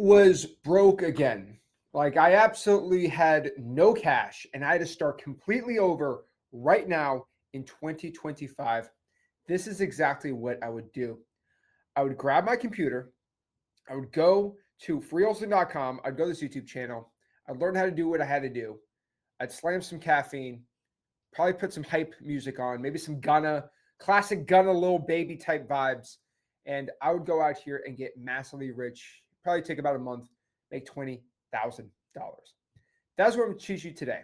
was broke again. Like I absolutely had no cash and I had to start completely over right now in 2025. This is exactly what I would do. I would grab my computer. I would go to freewholesaling.com. I'd go to this YouTube channel. I'd learn how to do what I had to do. I'd slam some caffeine, probably put some hype music on, maybe some Gunna, classic Gunna Lil Baby type vibes. And I would go out here and get massively rich. Probably take about a month, make $20,000. That's what I'm going to teach you today.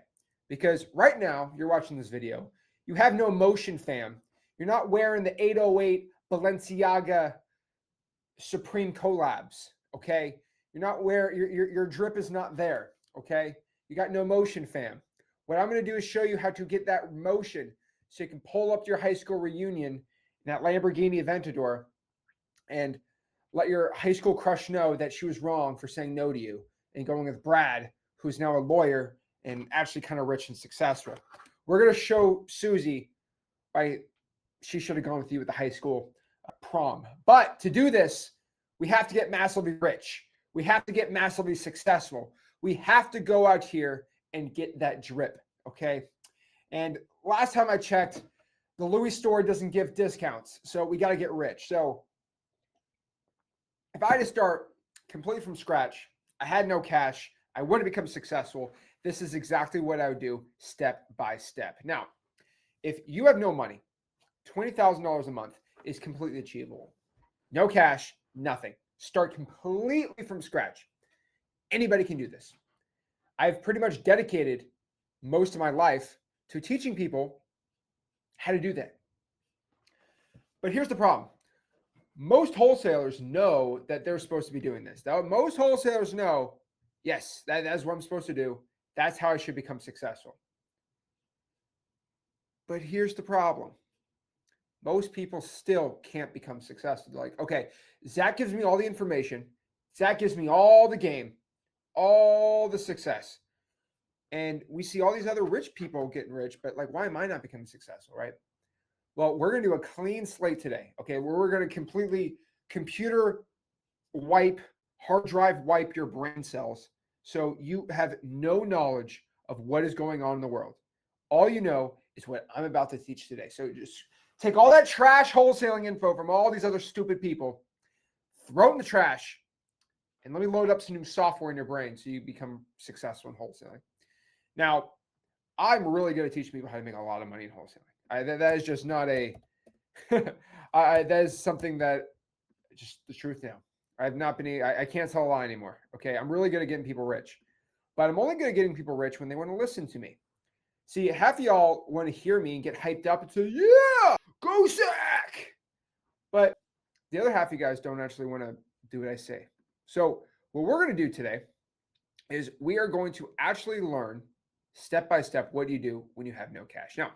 Because right now, you're watching this video, you have no emotion, fam. You're not wearing the 808 Balenciaga Supreme collabs, okay? You're not wearing, your drip is not there, okay? You got no motion, fam. What I'm going to do is show you how to get that motion so you can pull up to your high school reunion in that Lamborghini Aventador and let your high school crush know that she was wrong for saying no to you and going with Brad, who's now a lawyer and actually kind of rich and successful. We're going to show Susie why she should have gone with you at the high school prom. But to do this, we have to get massively rich. We have to get massively successful. We have to go out here and get that drip, okay? And last time I checked, the Louis store doesn't give discounts, so we got to get rich. So if I had to start completely from scratch, I had no cash, I wouldn't become successful. This is exactly what I would do step by step. Now, if you have no money, $20,000 a month is completely achievable. No cash, nothing. Start completely from scratch. Anybody can do this. I've pretty much dedicated most of my life to teaching people how to do that. But here's the problem. Most wholesalers know that they're supposed to be doing this. Now, most wholesalers know, yes, that's what I'm supposed to do. That's how I should become successful. But here's the problem. Most people still can't become successful. They're like, okay, Zach gives me all the information. Zach gives me all the game, all the success. And we see all these other rich people getting rich, but like, why am I not becoming successful, right? Well, we're going to do a clean slate today, okay? Where we're going to completely computer wipe, hard drive wipe your brain cells so you have no knowledge of what is going on in the world. All you know is what I'm about to teach today. So just take all that trash wholesaling info from all these other stupid people, throw it in the trash, and let me load up some new software in your brain so you become successful in wholesaling. Now, I'm really good at teaching people how to make a lot of money in wholesaling. That is just not a, that is something that just the truth now. I've not been, I can't tell a lie anymore. Okay. I'm really good at getting people rich, but I'm only good at getting people rich when they want to listen to me. See, half of y'all want to hear me and get hyped up and say, yeah, go Zach. But the other half of you guys don't actually want to do what I say. So what we're going to do today is we are going to actually learn step by step what you do when you have no cash. Now,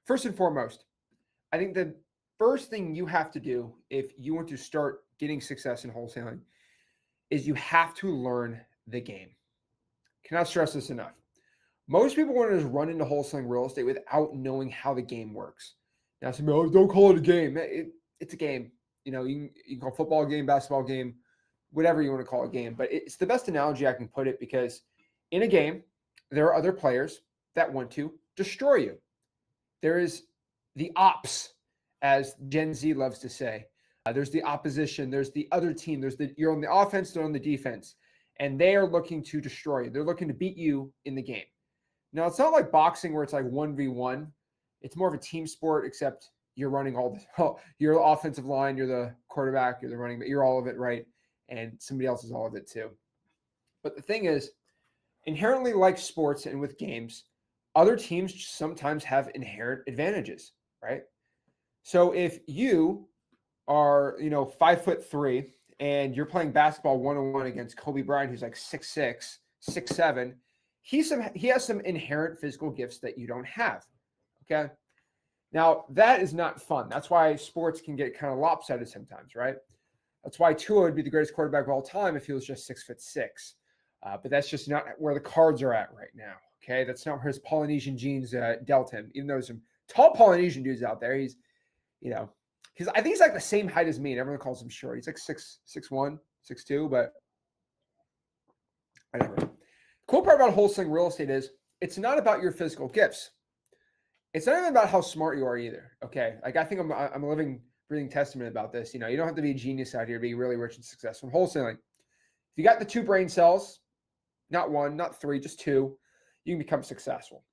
first and foremost, I think the first thing you have to do if you want to start getting success in wholesaling is you have to learn the game. Cannot stress this enough. Most people want to just run into wholesaling real estate without knowing how the game works. Now, some people, don't call it a game. It's a game. You know, you can call football a game, basketball game, whatever you want to call a game. But it's the best analogy I can put it because in a game, there are other players that want to destroy you. There is the ops, as Gen Z loves to say. There's the opposition. There's the other team. You're on the offense, they're on the defense. And they are looking to destroy you. They're looking to beat you in the game. Now, it's not like boxing where it's like 1v1. It's more of a team sport, except you're running you're the offensive line, you're the quarterback, you're the running back, you're all of it, right? And somebody else is all of it too. But the thing is, inherently like sports and with games, other teams sometimes have inherent advantages, right? So if you are, 5'3" and you're playing basketball 1-on-1 against Kobe Bryant, who's like 6'6", 6'7", he has some inherent physical gifts that you don't have. Okay. Now that is not fun. That's why sports can get kind of lopsided sometimes, right? That's why Tua would be the greatest quarterback of all time if he was just 6'6". But that's just not where the cards are at right now. Okay. That's not where his Polynesian genes dealt him, even though there's some tall Polynesian dudes out there. He's, I think he's like the same height as me and everyone calls him short. He's like 6'1", 6'2", but whatever. Cool part about wholesaling real estate is it's not about your physical gifts. It's not even about how smart you are either. Okay. Like I think I'm a living, breathing testament about this. You know, you don't have to be a genius out here to be really rich and successful in wholesaling. If you got the 2 brain cells, not 1, not 3, just 2, you can become successful.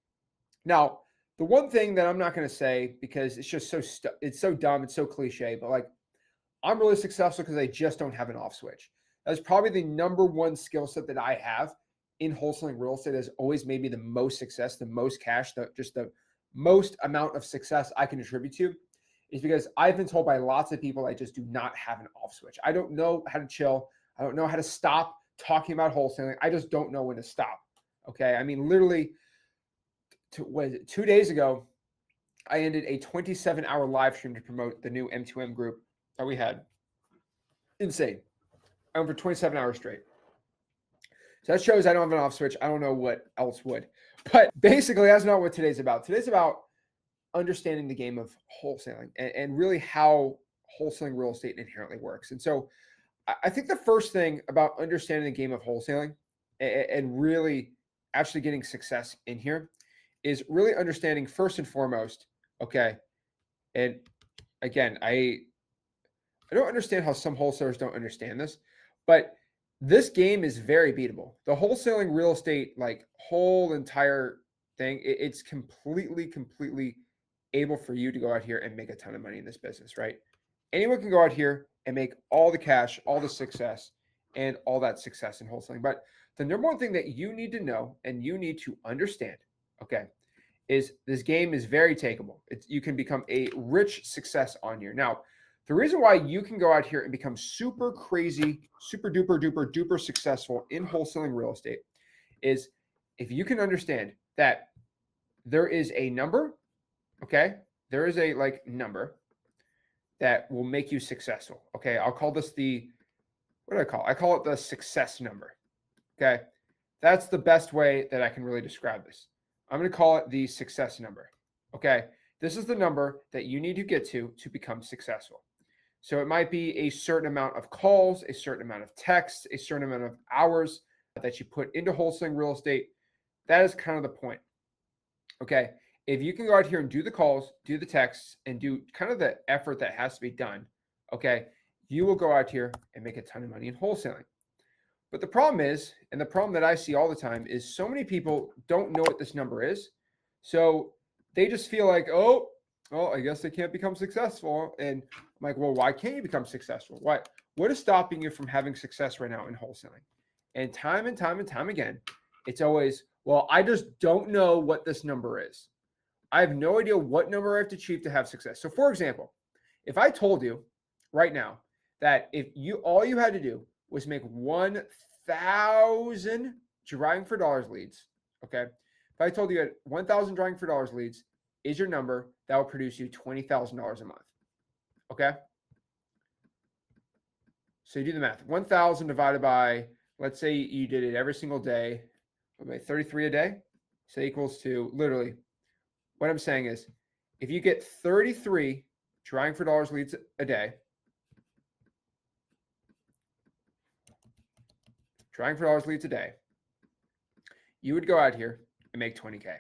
Now, the one thing that I'm not going to say, because it's just it's so dumb, it's so cliche, but like I'm really successful because I just don't have an off switch. That's probably the number one skill set that I have in wholesaling real estate has always made me the most success, the most cash, just the most amount of success I can attribute to is because I've been told by lots of people I just do not have an off switch. I don't know how to chill. I don't know how to stop talking about wholesaling. I just don't know when to stop. Okay. I mean, literally, 2 days ago, I ended a 27-hour live stream to promote the new M2M group that we had. Insane. I went for 27 hours straight. So that shows I don't have an off switch. I don't know what else would. But basically, that's not what today's about. Today's about understanding the game of wholesaling and really how wholesaling real estate inherently works. And so I think the first thing about understanding the game of wholesaling and really actually getting success in here is really understanding first and foremost, okay, and again, I don't understand how some wholesalers don't understand this, but this game is very beatable. The wholesaling real estate, like whole entire thing, it's completely able for you to go out here and make a ton of money in this business, right? Anyone can go out here and make all the cash, all the success, and all that success in wholesaling. But the number one thing that you need to know and you need to understand, okay, is this game is very takeable. You can become a rich success on here. Now, the reason why you can go out here and become super crazy, super duper successful in wholesaling real estate is if you can understand that there is a number, okay? There is a number that will make you successful. Okay. I'll call this what do I call it? I call it the success number. Okay. That's the best way that I can really describe this. I'm going to call it the success number. Okay. This is the number that you need to get to become successful. So it might be a certain amount of calls, a certain amount of texts, a certain amount of hours that you put into wholesaling real estate. That is kind of the point. Okay. If you can go out here and do the calls, do the texts, and do kind of the effort that has to be done, okay, you will go out here and make a ton of money in wholesaling. But the problem is, and the problem that I see all the time is so many people don't know what this number is. So they just feel like, oh, well, I guess they can't become successful. And I'm like, well, why can't you become successful? What is stopping you from having success right now in wholesaling? And time again, it's always, well, I just don't know what this number is. I have no idea what number I have to achieve to have success. So for example, if I told you right now that if all you had to do was make 1,000 drawing for dollars leads, okay? If I told you that 1,000 drawing for dollars leads is your number, that will produce you $20,000 a month, okay? So you do the math. 1,000 divided by, let's say you did it every single day, 33 a day, so equals to literally, what I'm saying is, if you get 33 trying for dollars leads a day, you would go out here and make 20K.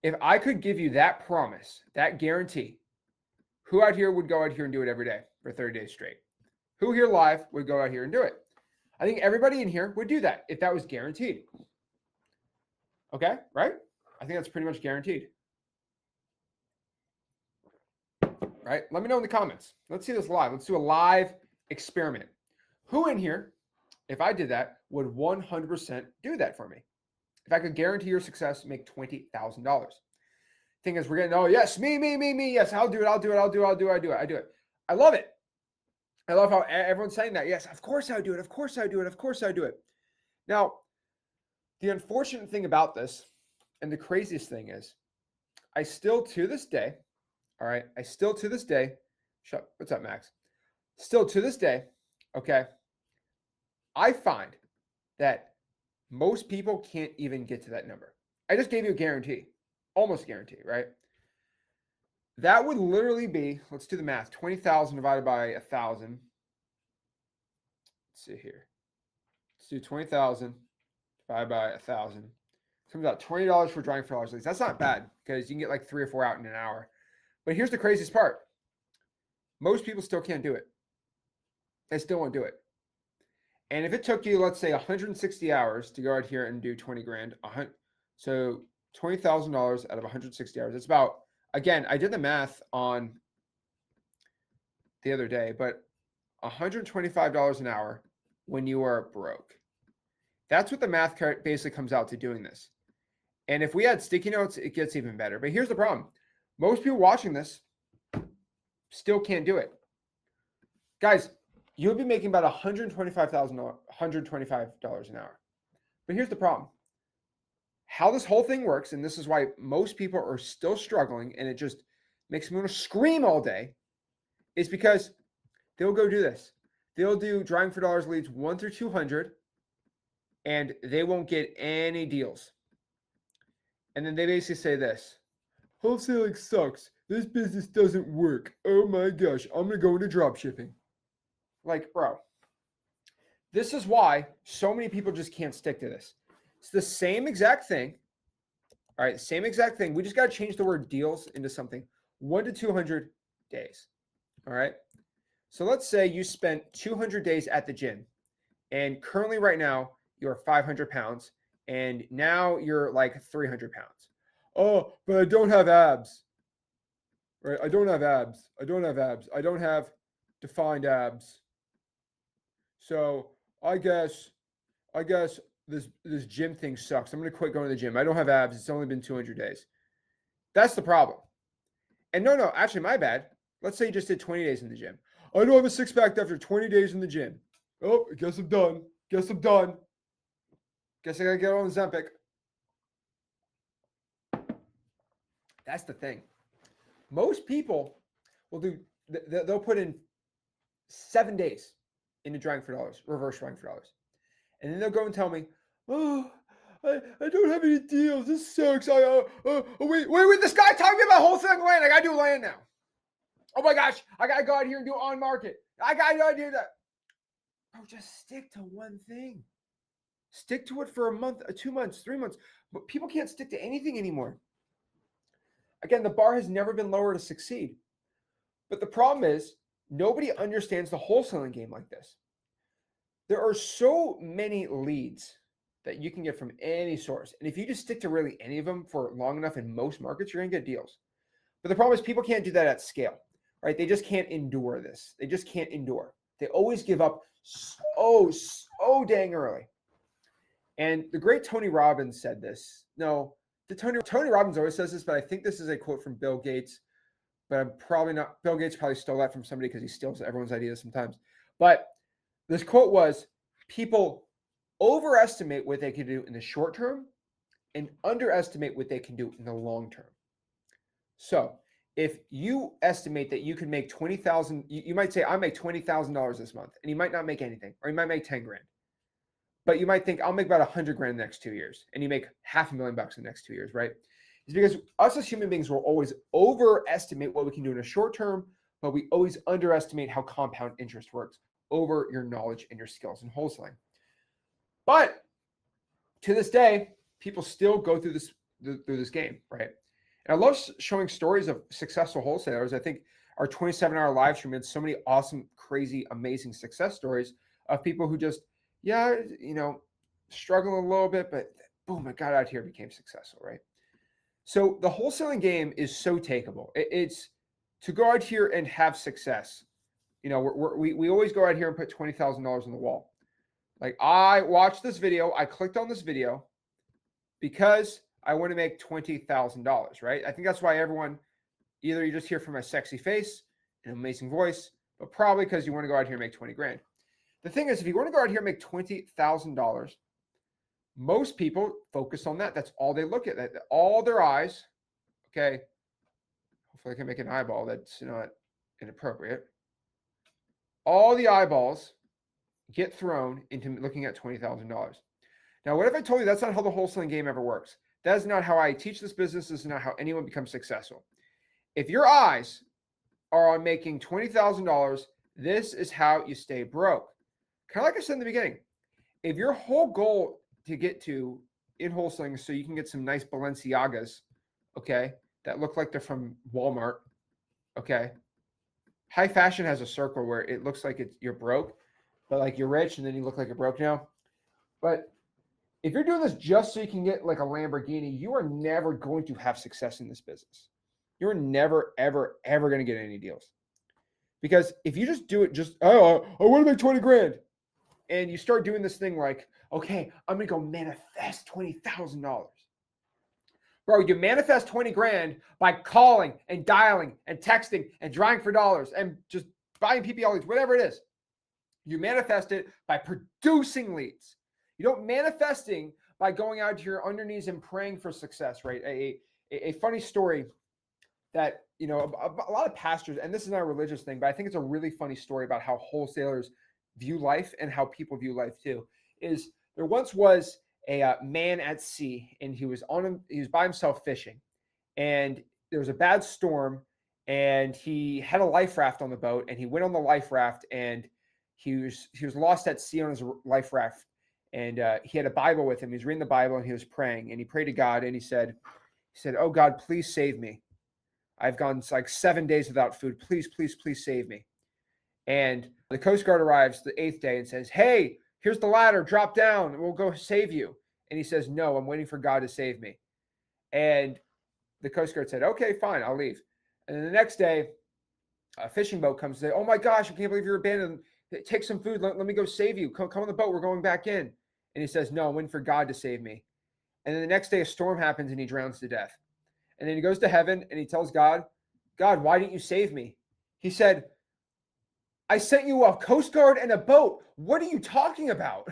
If I could give you that promise, that guarantee, who out here would go out here and do it every day for 30 days straight? Who here live would go out here and do it? I think everybody in here would do that if that was guaranteed. Okay, right? I think that's pretty much guaranteed. Right? Let me know in the comments. Let's see this live. Let's do a live experiment. Who in here, if I did that, would 100% do that for me? If I could guarantee your success, make $20,000. Thing is, we're getting, oh, yes, me. Yes, I'll do it. I do it. I love it. I love how everyone's saying that. Yes, of course I do it. Now, the unfortunate thing about this, and the craziest thing is, I still to this day, all right, what's up, Max? Still to this day, okay, I find that most people can't even get to that number. I just gave you a guarantee, almost guarantee, right? That would literally be, let's do the math, 20,000 divided by 1,000. Let's see here. Let's do 20,000 divided by 1,000. Comes out $20 for drying for leads. That's not bad because you can get like 3 or 4 out in an hour. But here's the craziest part. Most people still can't do it. They still won't do it. And if it took you, let's say, 160 hours to go out here and do 20 grand, so $20,000 out of 160 hours, it's about, again, I did the math on the other day, but $125 an hour when you are broke. That's what the math basically comes out to doing this. And if we had sticky notes, it gets even better. But here's the problem. Most people watching this still can't do it. Guys, you'll be making about $125 an hour. But here's the problem. How this whole thing works, and this is why most people are still struggling, and it just makes me want to scream all day, is because they'll go do this. They'll do drawing for dollars leads 1 through 200, and they won't get any deals. And then they basically say this: wholesaling sucks. This business doesn't work. Oh my gosh, I'm going to go into drop shipping. Like, bro, this is why so many people just can't stick to this. It's the same exact thing. All right, same exact thing. We just got to change the word deals into something. 1 to 200 days. All right. So let's say you spent 200 days at the gym, and currently right now you're 500 pounds, and now you're like 300 pounds. Oh, but I don't have abs. Right? I don't have abs. I don't have defined abs. So I guess this gym thing sucks. I'm going to quit going to the gym. I don't have abs. It's only been 200 days. That's the problem. And no, actually, my bad. Let's say you just did 20 days in the gym. I don't have a six-pack after 20 days in the gym. Oh, I guess I'm done. Guess I got to get on Ozempic. That's the thing. Most people will they'll put in 7 days into drawing for dollars, reverse drawing for dollars. And then they'll go and tell me, oh, I don't have any deals. This sucks. Wait, this guy talking about wholesaling land. I got to do land now. Oh my gosh, I got to go out here and do on market. I got to do that. Bro, just stick to one thing. Stick to it for a month, 2 months, 3 months. But people can't stick to anything anymore. Again, the bar has never been lower to succeed. But the problem is, nobody understands the wholesaling game like this. There are so many leads that you can get from any source. And if you just stick to really any of them for long enough in most markets, you're going to get deals. But the problem is people can't do that at scale, right? They just can't endure this. They just can't endure. They always give up so dang early. And the great Tony Robbins said this. No, Tony Robbins always says this, but I think this is a quote from Bill Gates. But I'm probably not. Bill Gates probably stole that from somebody because he steals everyone's ideas sometimes. But this quote was, people overestimate what they can do in the short term and underestimate what they can do in the long term. So if you estimate that you can make $20,000, you might say, I make $20,000 this month, and you might not make anything, or you might make 10 grand. But you might think, I'll make about 100 grand in the next 2 years, and you make $500,000 in the next 2 years, right? It's because us as human beings will always overestimate what we can do in a short term, but we always underestimate how compound interest works over your knowledge and your skills in wholesaling. But to this day, people still go through this game, right? And I love showing stories of successful wholesalers. I think our 27-hour live stream had so many awesome, crazy, amazing success stories of people who just, struggle a little bit, but boom, I got out here and became successful, right? So the wholesaling game is so takeable. It's to go out here and have success. We always go out here and put $20,000 on the wall. Like, I watched this video, I clicked on this video because I want to make $20,000, right? I think that's why everyone, either you just hear from my sexy face, an amazing voice, but probably because you want to go out here and make 20 grand. The thing is, if you want to go out here and make $20,000, most people focus on that. That's all they look at. All their eyes. Okay. Hopefully I can make an eyeball that's not inappropriate. All the eyeballs get thrown into looking at $20,000. Now, what if I told you that's not how the wholesaling game ever works? That is not how I teach this business. This is not how anyone becomes successful. If your eyes are on making $20,000, this is how you stay broke. Kind of like I said in the beginning. If your whole goal to get to in wholesaling so you can get some nice Balenciagas, okay, that look like they're from Walmart, okay? High fashion has a circle where it looks like you're broke, but like you're rich and then you look like you're broke now. But if you're doing this just so you can get like a Lamborghini, you are never going to have success in this business. You're never, ever, ever going to get any deals. Because if you just do it I want to make 20 grand. And you start doing this thing like, okay, I'm going to go manifest $20,000. Bro, you manifest 20 grand by calling and dialing and texting and drawing for dollars and just buying PPL leads, whatever it is. You manifest it by producing leads. You don't manifesting by going out here on your knees and praying for success, right? A funny story that, a lot of pastors, and this is not a religious thing, but I think it's a really funny story about how wholesalers view life and how people view life too, is there once was a man at sea, and he was by himself fishing, and there was a bad storm, and he had a life raft on the boat, and he went on the life raft, and he was lost at sea on his life raft, and he had a Bible with him. He was reading the Bible, and he was praying, and he prayed to God, and he said, "Oh God, please save me. I've gone like 7 days without food. Please, please, please save me." And the Coast Guard arrives the 8th day and says, "Hey, here's the ladder, drop down, and we'll go save you." And he says, "No, I'm waiting for God to save me." And the Coast Guard said, "Okay, fine, I'll leave." And then the next day, a fishing boat comes and says, "Oh my gosh, I can't believe you're abandoned. Take some food. Let me go save you. Come on the boat. We're going back in." And he says, "No, I'm waiting for God to save me." And then the next day, a storm happens and he drowns to death. And then he goes to heaven and he tells God, "God, why didn't you save me?" He said, "I sent you a Coast Guard and a boat. What are you talking about?"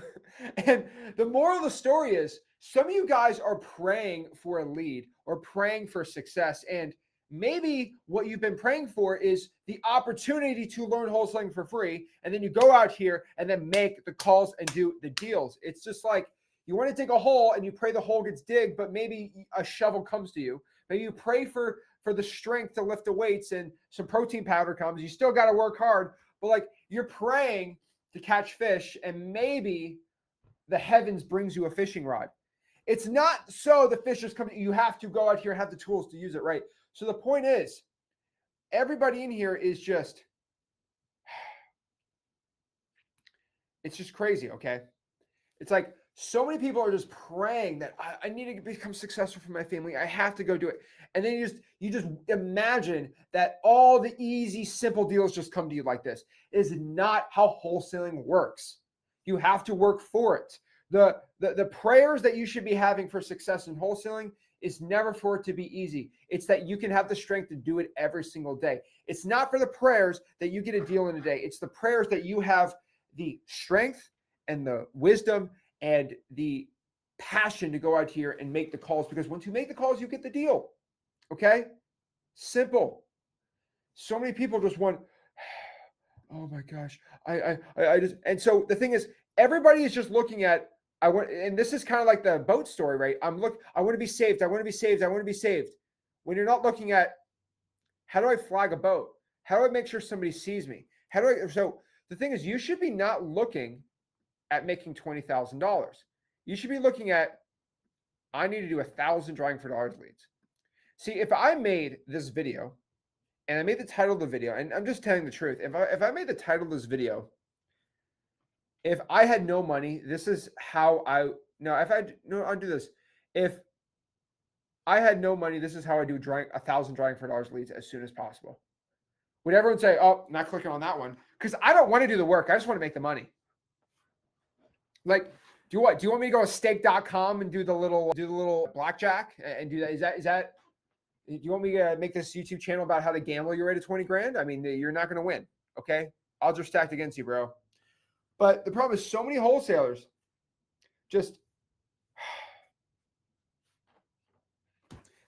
And the moral of the story is some of you guys are praying for a lead or praying for success. And maybe what you've been praying for is the opportunity to learn wholesaling for free. And then you go out here and then make the calls and do the deals. It's just like you want to dig a hole and you pray the hole gets digged, but maybe a shovel comes to you. Maybe you pray for the strength to lift the weights and some protein powder comes. You still got to work hard. But like you're praying to catch fish and maybe the heavens brings you a fishing rod. It's not so the fish just come. You have to go out here and have the tools to use it, right? So the point is, everybody in here is just, it's just crazy, okay? It's like so many people are just praying that I need to become successful for my family. I have to go do it. And then you just imagine that all the easy, simple deals just come to you like this. It is not how wholesaling works. You have to work for it. The prayers that you should be having for success in wholesaling is never for it to be easy. It's that you can have the strength to do it every single day. It's not for the prayers that you get a deal in a day. It's the prayers that you have the strength and the wisdom and the passion to go out here and make the calls, because once you make the calls, you get the deal. Okay? Simple. So many people just want, oh my gosh, I just, and so the thing is, everybody is just looking at, and this is kind of like the boat story, right? I want to be saved. I want to be saved. I want to be saved. When you're not looking at, how do I flag a boat? How do I make sure somebody sees me? So the thing is, you should be not looking at making $20,000. You should be looking at, I need to do 1,000 drawing for dollars leads. See, if I made this video and I made the title of the video, and I'm just telling the truth, if I made the title of this video, if I had no money, this is how I'll do this. If I had no money, this is how I do 1,000 drawing for dollars leads as soon as possible. Would everyone say, "Oh, not clicking on that one"? Because I don't want to do the work. I just want to make the money. Like, do you want me to go to stake.com and do the little blackjack and do that? Is that do you want me to make this YouTube channel about how to gamble your way to 20 grand? I mean, you're not going to win. Okay. Odds are stacked against you, bro. But the problem is so many wholesalers just,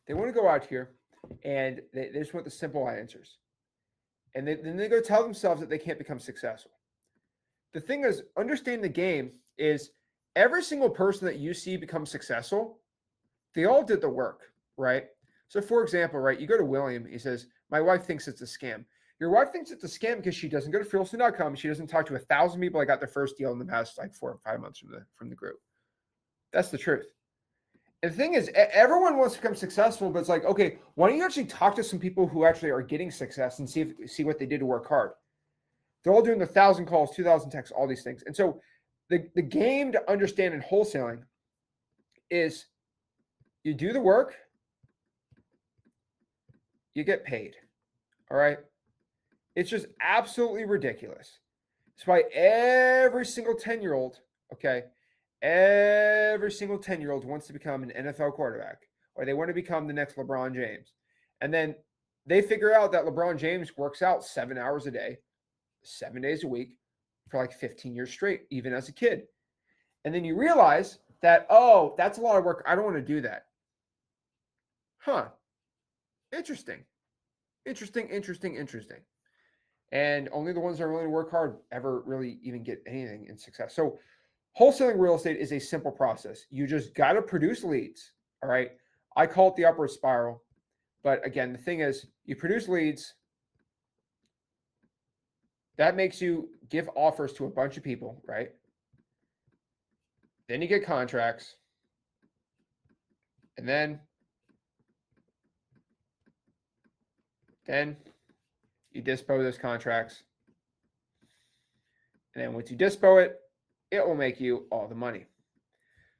they want to go out here and they just want the simple answers. And then they go tell themselves that they can't become successful. The thing is, understanding the game is every single person that you see become successful, they all did the work, right? So for example, right, you go to William, he says, "My wife thinks it's a scam." Your wife thinks it's a scam because she doesn't go to Wholesaling.com. She doesn't talk to 1,000 people that got their first deal in the past like 4 or 5 months from the group. That's the truth. And the thing is, everyone wants to become successful, but it's like, okay, why don't you actually talk to some people who actually are getting success and see what they did to work hard? They're all doing 1,000 calls, 2,000 texts, all these things. And so the game to understand in wholesaling is you do the work, you get paid. All right. It's just absolutely ridiculous. That's why every single 10-year-old, okay, every single 10-year-old wants to become an NFL quarterback, or they want to become the next LeBron James. And then they figure out that LeBron James works out 7 hours a day, 7 days a week for like 15 years straight, even as a kid. And then you realize that, oh, that's a lot of work. I don't want to do that. Huh. Interesting. Interesting. And only the ones that are willing to work hard ever really even get anything in success. So wholesaling real estate is a simple process. You just got to produce leads. All right. I call it the upward spiral. But again, the thing is, you produce leads. That makes you give offers to a bunch of people, right? Then you get contracts. And then you dispo those contracts. And then once you dispo it, it will make you all the money.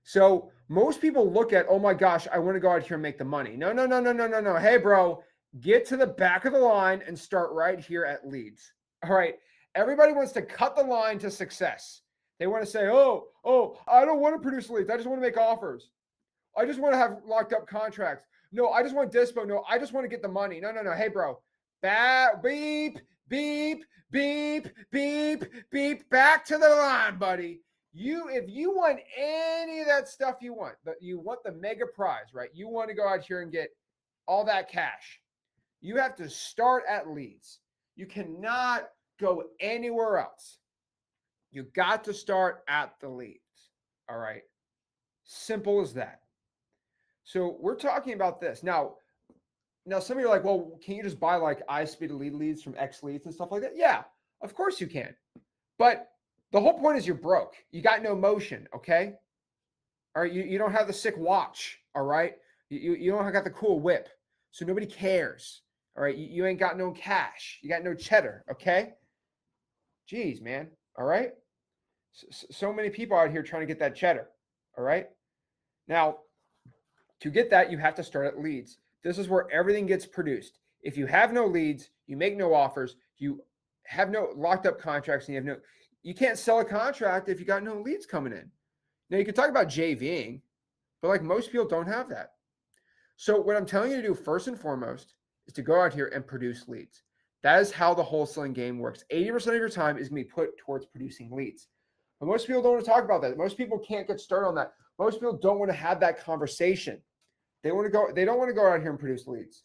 So most people look at, oh my gosh, I want to go out here and make the money. No. Hey, bro, get to the back of the line and start right here at leads. All right. Everybody wants to cut the line to success. They want to say, oh, I don't want to produce leads. I just want to make offers. I just want to have locked up contracts. No, I just want dispo. No, I just want to get the money. No. Hey, bro, beep, back to the line, buddy. If you want any of that stuff you want the mega prize, right? You want to go out here and get all that cash. You have to start at leads. You cannot go anywhere else. You got to start at the leads. All right. Simple as that. So we're talking about this. Now some of you are like, well, can you just buy like iSpeed lead leads from X leads and stuff like that? Yeah, of course you can. But the whole point is you're broke. You got no motion, okay? All right, you don't have the sick watch, all right? You don't have got the cool whip, so nobody cares, all right? You ain't got no cash. You got no cheddar, okay? Jeez, man, all right? So many people out here trying to get that cheddar, all right? Now, to get that, you have to start at leads. This is where everything gets produced. If you have no leads, you make no offers, you have no locked up contracts, and you can't sell a contract if you got no leads coming in. Now you can talk about JVing, but like most people don't have that. So what I'm telling you to do first and foremost is to go out here and produce leads. That is how the wholesaling game works. 80% of your time is going to be put towards producing leads. But most people don't want to talk about that. Most people can't get started on that. Most people don't want to have that conversation. They don't want to go out here and produce leads.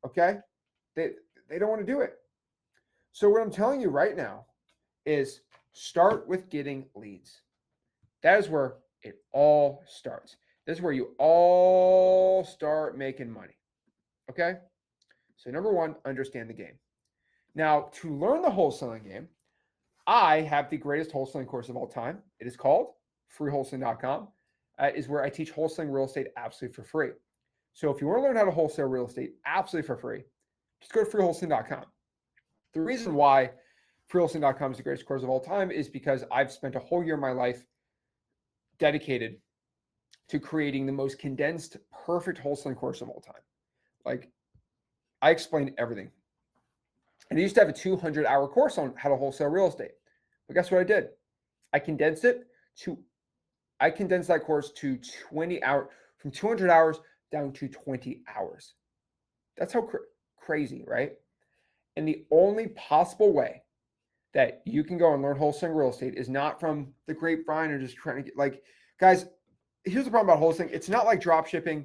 Okay? They don't want to do it. So what I'm telling you right now is start with getting leads. That is where it all starts. This is where you all start making money. Okay? So number one, understand the game. Now, to learn the wholesaling game, I have the greatest wholesaling course of all time. It is called freewholesaling.com. Is where I teach wholesaling real estate absolutely for free. So if you want to learn how to wholesale real estate absolutely for free, just go to freewholesaling.com. The reason why freewholesaling.com is the greatest course of all time is because I've spent a whole year of my life dedicated to creating the most condensed, perfect wholesaling course of all time. Like, I explained everything. And I used to have a 200-hour course on how to wholesale real estate. But guess what I did? I condensed that course to 20 hours, from 200 hours down to 20 hours. That's how crazy, right? And the only possible way that you can go and learn wholesaling real estate is not from the grapevine or just trying to get, like, guys, here's the problem about wholesaling. It's not like drop shipping.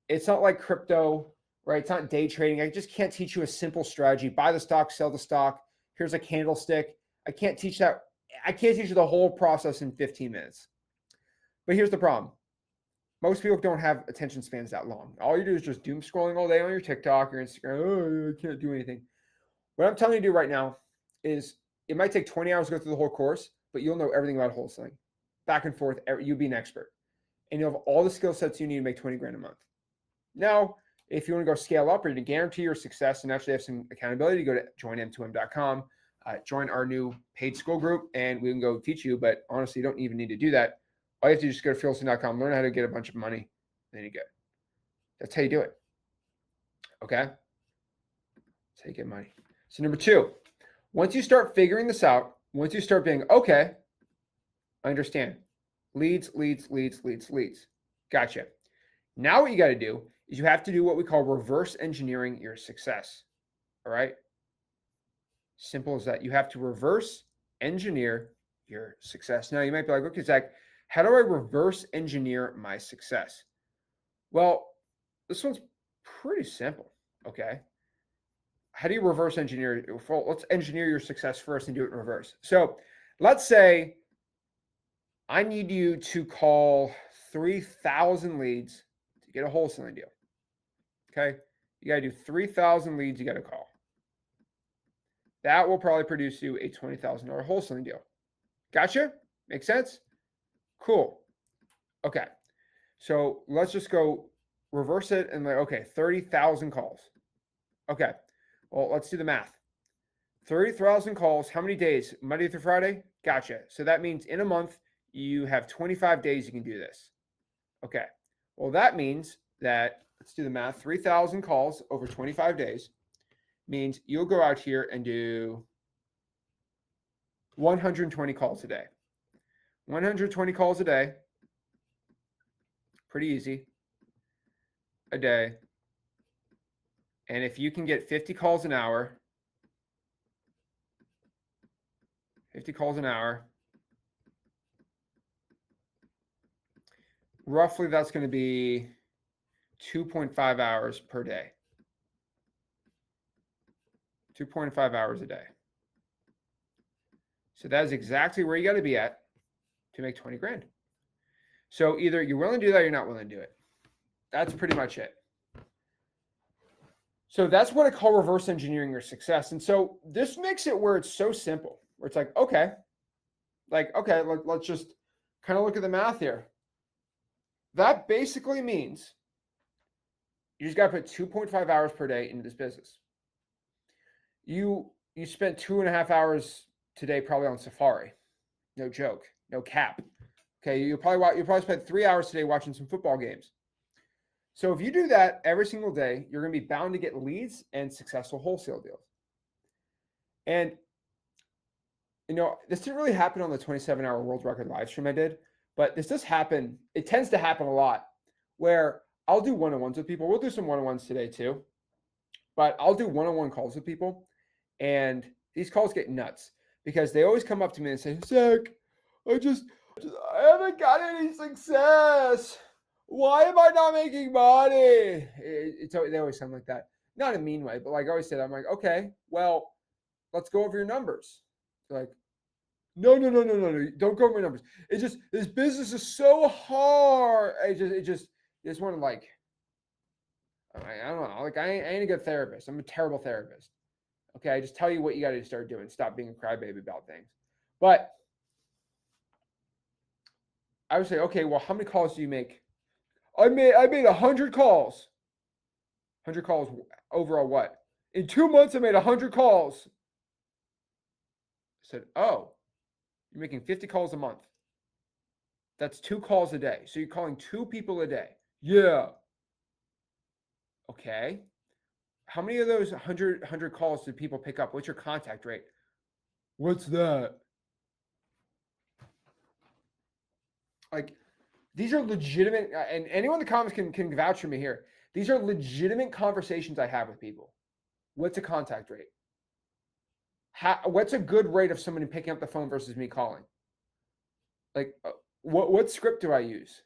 It's not like crypto, right? It's not day trading. I just can't teach you a simple strategy. Buy the stock, sell the stock. Here's a candlestick. I can't teach that. I can't teach you the whole process in 15 minutes. But here's the problem. Most people don't have attention spans that long. All you do is just doom scrolling all day on your TikTok or Instagram. Oh, I can't do anything. What I'm telling you to do right now is it might take 20 hours to go through the whole course, but you'll know everything about wholesaling. Back and forth, you'll be an expert. and you'll have all the skill sets you need to make 20 grand a month. Now, if you want to go scale up or to guarantee your success and actually have some accountability, go to joinm2m.com, join our new paid school group, and we can go teach you. But honestly, you don't even need to do that. All you have to do is just go to wholesaling.com, learn how to get a bunch of money, and then you get. That's how you do it. Okay? That's how you get money. So number 2, once you start figuring this out, once you start being, okay, I understand. Leads. Gotcha. Now what you got to do is you have to do what we call reverse engineering your success. All right? Simple as that. You have to reverse engineer your success. Now you might be like, okay, Zach, how do I reverse engineer my success? Well, this one's pretty simple. Okay. How do you reverse engineer? Well, let's engineer your success first and do it in reverse. So let's say I need you to call 3,000 leads to get a wholesaling deal. Okay. You got to do 3,000 leads you got to call. That will probably produce you a $20,000 wholesaling deal. Gotcha? Make sense? Cool. Okay. So let's just go reverse it and like, okay, 30,000 calls. Okay. Well, let's do the math. 30,000 calls. How many days? Monday through Friday? Gotcha. So that means in a month, you have 25 days you can do this. Okay. Well, that means that, let's do the math, 3,000 calls over 25 days means you'll go out here and do 120 calls a day. 120 calls a day. Pretty easy. A day. And if you can get 50 calls an hour, 50 calls an hour, roughly that's going to be 2.5 hours per day. 2.5 hours a day. So that is exactly where you got to be at to make 20 grand. So either you're willing to do that or you're not willing to do it. That's pretty much it. So that's what I call reverse engineering your success. And so this makes it where it's so simple, where it's like, okay, let's just kind of look at the math here. That basically means you just got to put 2.5 hours per day into this business. You spent 2.5 hours today probably on Safari. No joke, no cap. Okay, you probably spent 3 hours today watching some football games. So if you do that every single day, you're going to be bound to get leads and successful wholesale deals. And this didn't really happen on the 27-hour world record live stream I did, but this does happen. It tends to happen a lot where I'll do one-on-ones with people. We'll do some one-on-ones today too, but I'll do one-on-one calls with people. And these calls get nuts because they always come up to me and say, Zach, I haven't got any success. Why am I not making money? They always sound like that. Not in a mean way, but like I always said, I'm like, okay, well, let's go over your numbers. They're like, no, don't go over my numbers. It's just, this business is so hard. I just want to like, I don't know. Like I ain't a good therapist. I'm a terrible therapist. Okay, I just tell you what you got to start doing. Stop being a crybaby about things. But I would say, okay, well, how many calls do you make? I made 100 calls. 100 calls overall what? In 2 months, I made 100 calls. I said, oh, you're making 50 calls a month. That's 2 calls a day. So you're calling 2 people a day. Yeah. Okay. How many of those 100 calls did people pick up? What's your contact rate? What's that? Like, these are legitimate, and anyone in the comments can vouch for me here. These are legitimate conversations I have with people. What's a contact rate? What's a good rate of somebody picking up the phone versus me calling? Like, what script do I use?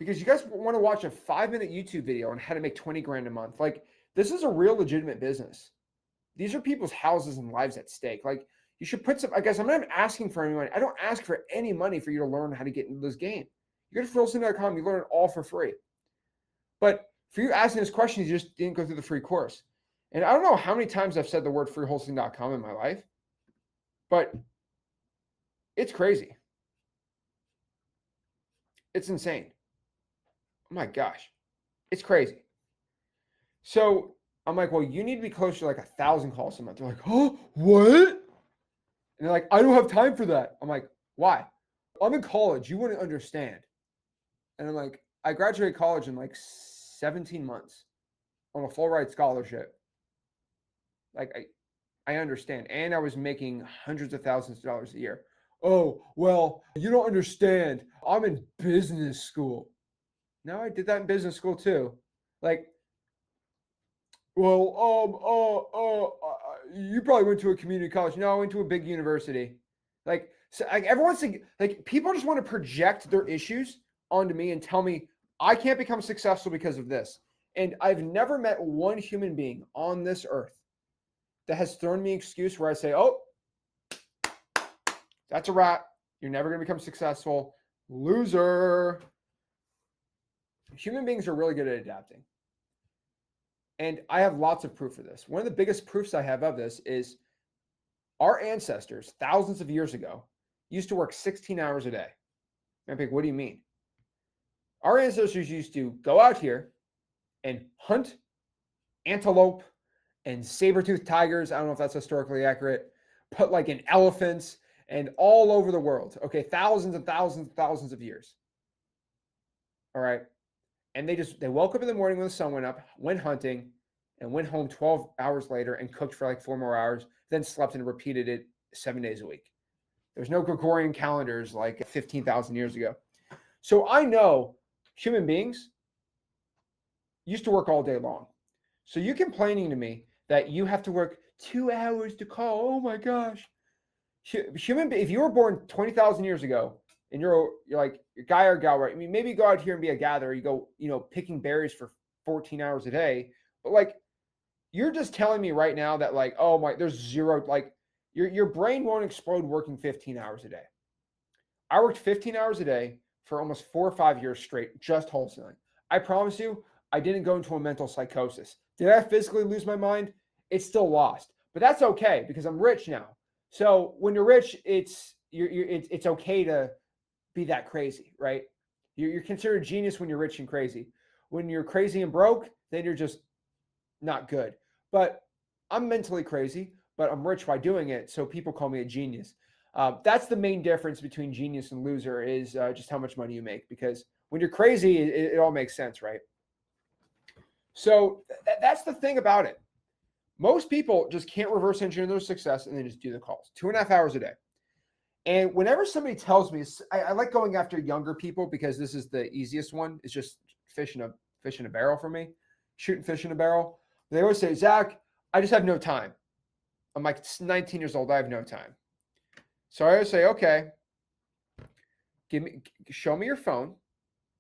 Because you guys want to watch a 5-minute YouTube video on how to make 20 grand a month. Like, this is a real legitimate business. These are people's houses and lives at stake. Like, you should put some, I guess I'm not asking for any money. I don't ask for any money for you to learn how to get into this game. You go to wholesaling.com, you learn it all for free. But for you asking this question, you just didn't go through the free course. And I don't know how many times I've said the word freewholesaling.com in my life, but it's crazy. It's insane. Oh my gosh. It's crazy. So I'm like, well, you need to be closer to like 1,000 calls a month. They're like, oh, what? And they're like, I don't have time for that. I'm like, why? I'm in college. You wouldn't understand. And I'm like, I graduated college in like 17 months on a full ride scholarship. Like, I understand. And I was making hundreds of thousands of dollars a year. Oh, well, you don't understand. I'm in business school. No, I did that in business school too. Like, well, you probably went to a community college. No, I went to a big university. Like, so, like everyone's like, people just want to project their issues onto me and tell me I can't become successful because of this. And I've never met one human being on this earth that has thrown me an excuse where I say, oh, that's a wrap. You're never going to become successful. Loser. Human beings are really good at adapting. And I have lots of proof of this. One of the biggest proofs I have of this is our ancestors, thousands of years ago, used to work 16 hours a day. I'm like, what do you mean? Our ancestors used to go out here and hunt antelope and saber-toothed tigers. I don't know if that's historically accurate, but like in elephants and all over the world. Okay, thousands and thousands and thousands of years. All right. And they woke up in the morning when the sun went up, went hunting, and went home 12 hours later and cooked for like 4 more hours, then slept and repeated it 7 days a week. There's no Gregorian calendars like 15,000 years ago. So I know human beings used to work all day long. So you complaining to me that you have to work 2 hours to call, oh my gosh. If you were born 20,000 years ago, and you're like a guy or gal, right? I mean, maybe you go out here and be a gatherer. You go, picking berries for 14 hours a day. But like, you're just telling me right now that like, oh my, there's zero, like your brain won't explode working 15 hours a day. I worked 15 hours a day for almost 4 or 5 years straight, just wholesaling. I promise you, I didn't go into a mental psychosis. Did I physically lose my mind? It's still lost, but that's okay because I'm rich now. So when you're rich, it's okay to be that crazy, right? You're considered genius when you're rich and crazy. When you're crazy and broke, then you're just not good. But I'm mentally crazy, but I'm rich by doing it, so people call me a genius. That's the main difference between genius and loser is just how much money you make. Because when you're crazy, it all makes sense, right? So that's the thing about it. Most people just can't reverse engineer their success and they just do the calls 2.5 hours a day. And whenever somebody tells me, I like going after younger people because this is the easiest one. It's just fish in a barrel for me, shooting fish in a barrel. They always say, Zach, I just have no time. I'm like 19 years old. I have no time. So I always say, okay, show me your phone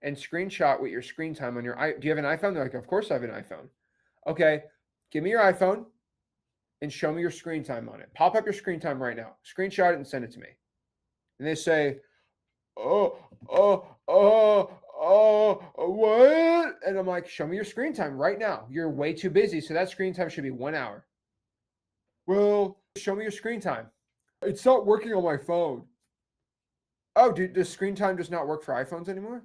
and screenshot what your screen time on your do you have an iPhone? They're like, of course I have an iPhone. Okay, give me your iPhone and show me your screen time on it. Pop up your screen time right now. Screenshot it and send it to me. And they say, what? And I'm like, show me your screen time right now. You're way too busy. So that screen time should be 1 hour. Well, show me your screen time. It's not working on my phone. Oh, dude, does screen time just not work for iPhones anymore?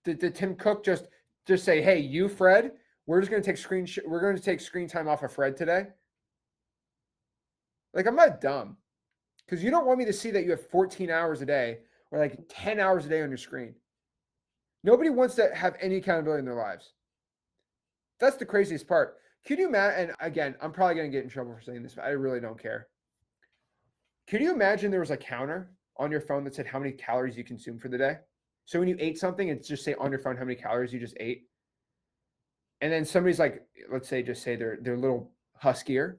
Did Tim Cook just say, hey, you, Fred, we're just going to take screen time off of Fred today? Like, I'm not dumb. Because you don't want me to see that you have 14 hours a day or like 10 hours a day on your screen. Nobody wants to have any accountability in their lives. That's the craziest part. Could you imagine, and again, I'm probably going to get in trouble for saying this, but I really don't care. Could you imagine there was a counter on your phone that said how many calories you consumed for the day? So when you ate something, it's just say on your phone how many calories you just ate. And then somebody's like, let's say, just say they're a little huskier.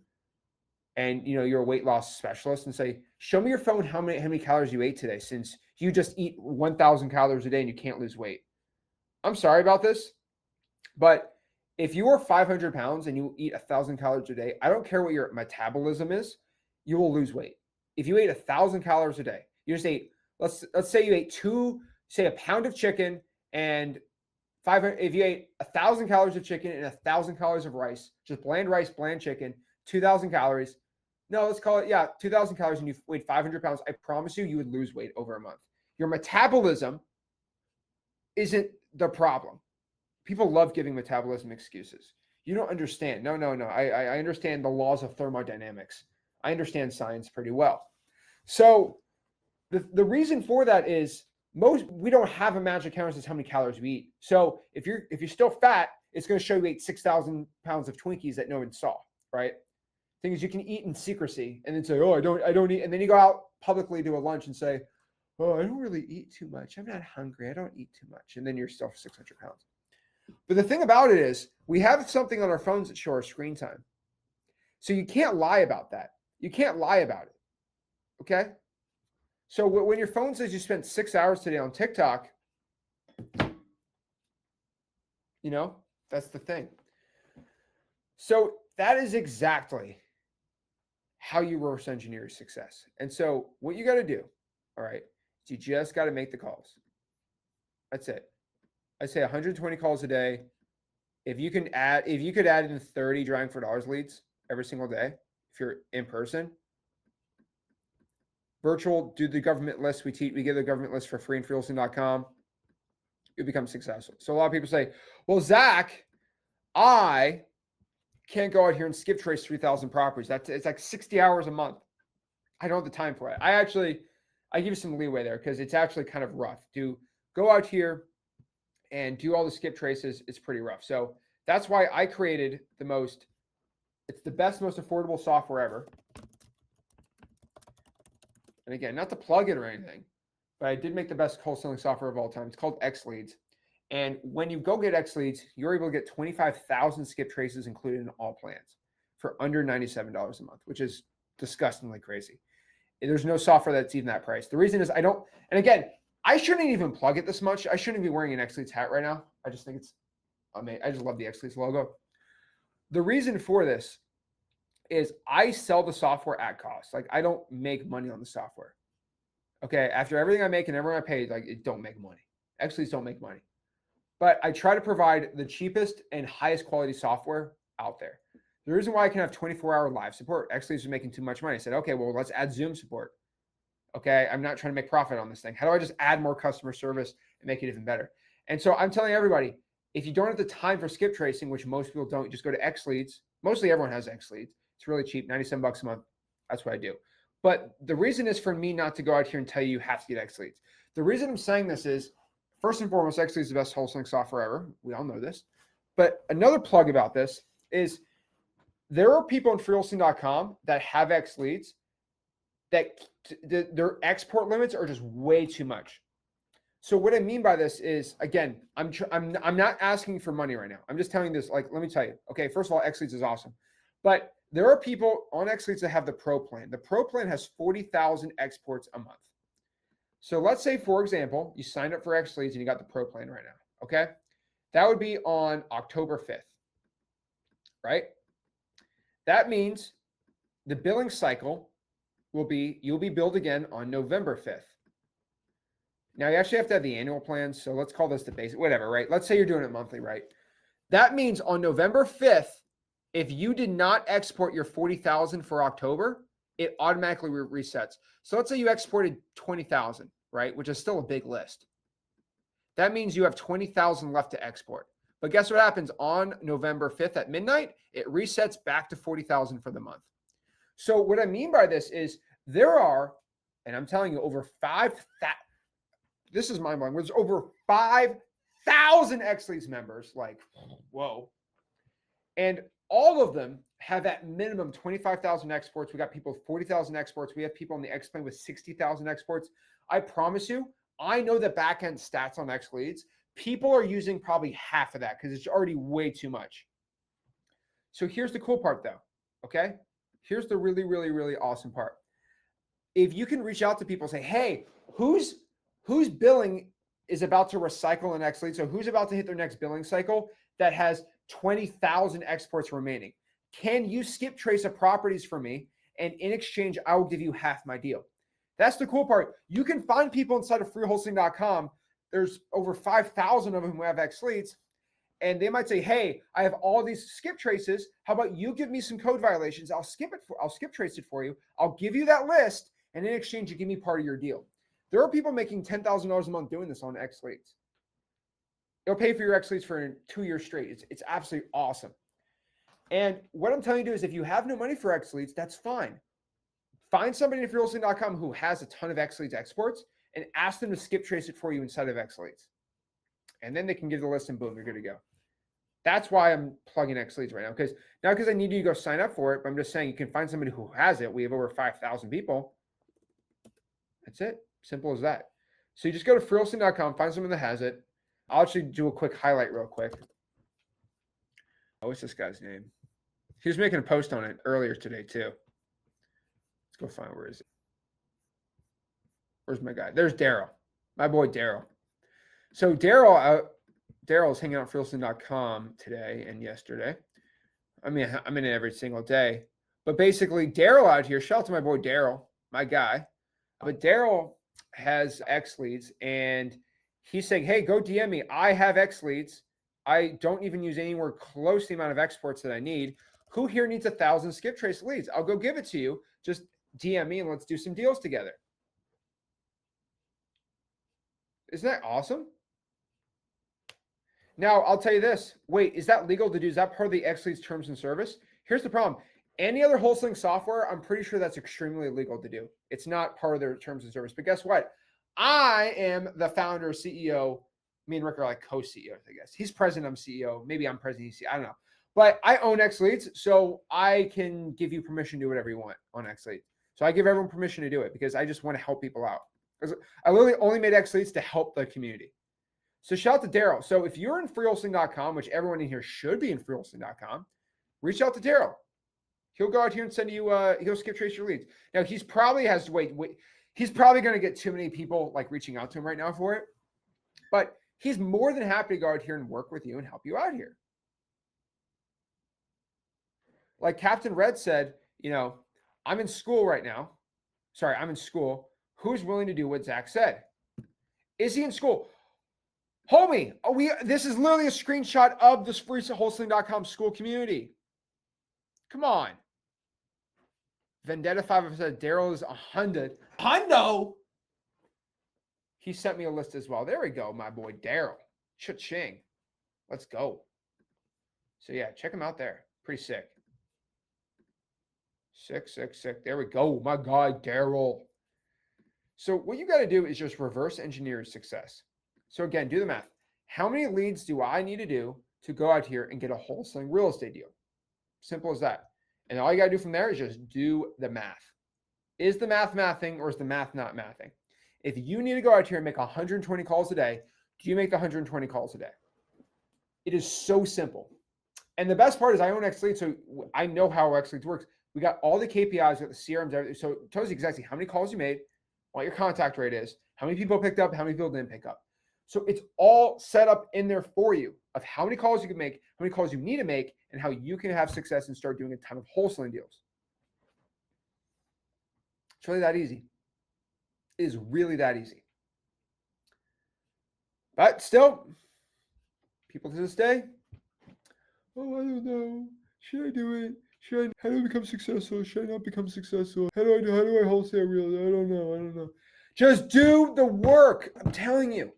And you're a weight loss specialist and say, show me your phone how many calories you ate today since you just eat 1,000 calories a day and you can't lose weight. I'm sorry about this, but if you are 500 pounds and you eat 1,000 calories a day, I don't care what your metabolism is, you will lose weight. If you ate 1,000 calories a day, you just ate, let's say you ate a pound of chicken and 500, if you ate 1,000 calories of chicken and 1,000 calories of rice, just bland rice, bland chicken, 2,000 calories. No, let's call it, 2,000 calories and you weighed 500 pounds. I promise you would lose weight over a month. Your metabolism isn't the problem. People love giving metabolism excuses. You don't understand. No. I understand the laws of thermodynamics. I understand science pretty well. So the reason for that is we don't have a magic counter that says how many calories we eat. So if you're still fat, it's going to show you ate 6,000 pounds of Twinkies that no one saw, right? Thing is, you can eat in secrecy and then say, oh, I don't eat. And then you go out publicly to a lunch and say, oh, I don't really eat too much. I'm not hungry. I don't eat too much. And then you're still 600 pounds. But the thing about it is we have something on our phones that show our screen time. So you can't lie about that. You can't lie about it. Okay? So when your phone says you spent 6 hours today on TikTok, that's the thing. So that is exactly how you reverse engineer your success. And so what you got to do, all right, is you just got to make the calls. That's it. I say 120 calls a day. If you could add in 30 drawing for dollars leads every single day, if you're in person, virtual, do the government list. We give the government list for free on Wholesaling.com. You become successful. So a lot of people say, well, Zach, I can't go out here and skip trace 3,000 properties. It's like 60 hours a month. I don't have the time for it. I give you some leeway there because it's actually kind of rough. Go out here and do all the skip traces. It's pretty rough. So that's why I created it's the best, most affordable software ever. And again, not to plug it or anything, but I did make the best wholesaling software of all time. It's called X Leads. And when you go get X Leads, you're able to get 25,000 skip traces included in all plans for under $97 a month, which is disgustingly crazy. There's no software that's even that price. The reason is and again, I shouldn't even plug it this much. I shouldn't be wearing an X Leads hat right now. I just think it's amazing. I just love the X Leads logo. The reason for this is I sell the software at cost. Like I don't make money on the software. Okay. After everything I make and everything I pay, like it don't make money. X Leads don't make money. But I try to provide the cheapest and highest quality software out there. The reason why I can have 24-hour live support, X Leads was making too much money. I said, okay, well, let's add Zoom support. Okay, I'm not trying to make profit on this thing. How do I just add more customer service and make it even better? And so I'm telling everybody, if you don't have the time for skip tracing, which most people don't, just go to X Leads. Mostly everyone has X Leads. It's really cheap, $97 a month. That's what I do. But the reason is for me not to go out here and tell you have to get X Leads. The reason I'm saying this is, first and foremost, X Leads is the best wholesaling software ever. We all know this. But another plug about this is there are people on freewholesaling.com that have X Leads that their export limits are just way too much. So what I mean by this is, again, I'm not asking for money right now. I'm just telling you this, like, let me tell you. Okay, first of all, X Leads is awesome. But there are people on X Leads that have the Pro plan. The Pro plan has 40,000 exports a month. So let's say, for example, you signed up for X Leads and you got the Pro plan right now, okay? That would be on October 5th, right? That means the billing cycle you'll be billed again on November 5th. Now, you actually have to have the annual plan, so let's call this the basic, whatever, right? Let's say you're doing it monthly, right? That means on November 5th, if you did not export your 40,000 for October, it automatically resets. So let's say you exported 20,000, right? Which is still a big list. That means you have 20,000 left to export. But guess what happens on November 5th at midnight? It resets back to 40,000 for the month. So what I mean by this is there are, and I'm telling you, over 5,000, this is mind-blowing, there's over 5,000 X Leads members, like, whoa. And all of them have at minimum 25,000 exports. We got people with 40,000 exports. We have people on the X plan with 60,000 exports. I promise you, I know the back-end stats on X Leads. People are using probably half of that because it's already way too much. So here's the cool part though, okay? Here's the really, really, really awesome part. If you can reach out to people and say, hey, whose billing is about to recycle an X Lead? So who's about to hit their next billing cycle that has 20,000 exports remaining? Can you skip trace a properties for me? And in exchange, I will give you half my deal. That's the cool part. You can find people inside of freewholesaling.com. There's over 5,000 of them who have X Leads. And they might say, hey, I have all these skip traces. How about you give me some code violations? I'll skip trace it for you. I'll give you that list. And in exchange, you give me part of your deal. There are people making $10,000 a month doing this on X Leads. It'll pay for your X leads for 2 years straight. It's absolutely awesome. And what I'm telling you to do is if you have no money for X leads, that's fine. Find somebody in Wholesaling.com who has a ton of X leads exports and ask them to skip trace it for you inside of X leads. And then they can give the list and boom, you're good to go. That's why I'm plugging X leads right now. Not because I need you to go sign up for it, but I'm just saying you can find somebody who has it. We have over 5,000 people. That's it. Simple as that. So you just go to Wholesaling.com, find someone that has it. I'll actually do a quick highlight real quick. Oh, what's this guy's name? He was making a post on it earlier today too. Let's go find, where is it? Where's my guy? There's Daryl, my boy Daryl. So Daryl's hanging out at Wholesaling.com today and yesterday. I mean, I'm in it every single day. But basically, Daryl out here, shout out to my boy Daryl, my guy. But Daryl has X leads and he's saying, hey, go DM me. I have X leads. I don't even use anywhere close to the amount of exports that I need. Who here needs 1,000 skip trace leads? I'll go give it to you. Just DM me and let's do some deals together. Isn't that awesome? Now, I'll tell you this. Wait, is that legal to do? Is that part of the X leads terms and service? Here's the problem. Any other wholesaling software, I'm pretty sure that's extremely illegal to do. It's not part of their terms and service. But guess what? I am the founder, CEO. Me and Rick are like co-CEOs, I guess. He's president, I'm CEO. Maybe I'm president, he's CEO. I don't know. But I own X leads, so I can give you permission to do whatever you want on X leads. So I give everyone permission to do it because I just want to help people out. Because I literally only made X leads to help the community. So shout out to Daryl. So if you're in freewholesaling.com, which everyone in here should be in freewholesaling.com, reach out to Daryl. He'll go out here and send you, he'll skip trace your leads. Now he's probably has to wait. He's probably going to get too many people like reaching out to him right now for it. But he's more than happy to go out here and work with you and help you out here. Like Captain Red said, you know, I'm in school right now. Sorry, I'm in school. Who's willing to do what Zach said? Is he in school? Homie, this is literally a screenshot of the freewholesaling.com school community. Come on. Vendetta 5 said Daryl is 100. Hundo. He sent me a list as well. There we go, my boy Daryl. Cha-ching. Let's go. So yeah, check him out there. Pretty sick. Sick. There we go, my guy Daryl. So what you got to do is just reverse engineer success. So again, do the math. How many leads do I need to do to go out here and get a wholesaling real estate deal? Simple as that. And all you got to do from there is just do the math. Is the math mathing or is the math not mathing? If you need to go out here and make 120 calls a day, do you make the 120 calls a day? It is so simple. And the best part is I own X Leads, so I know how X Leads works. We got all the KPIs, we got the CRMs, everything. So it tells you exactly how many calls you made, what your contact rate is, how many people picked up, how many people didn't pick up. So it's all set up in there for you of how many calls you can make, how many calls you need to make, and how you can have success and start doing a ton of wholesaling deals. It's really that easy. It is really that easy. But still, people to this day, oh, I don't know. Should I do it? How do I become successful? Should I not become successful? How do I wholesale real? I don't know. Just do the work. I'm telling you.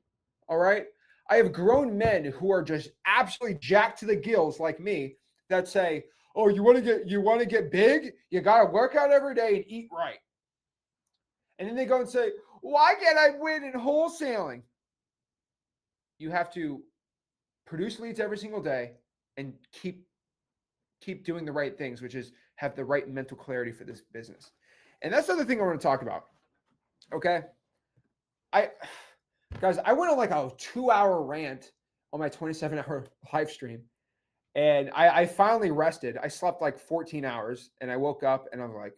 All right. I have grown men who are just absolutely jacked to the gills like me that say, oh, you want to get big? You got to work out every day and eat right. And then they go and say, why can't I win in wholesaling? You have to produce leads every single day and keep doing the right things, which is have the right mental clarity for this business. And that's the other thing I want to talk about. Okay. Guys, I went on like a 2-hour rant on my 27-hour live stream. And I finally rested. I slept like 14 hours and I woke up and I was like,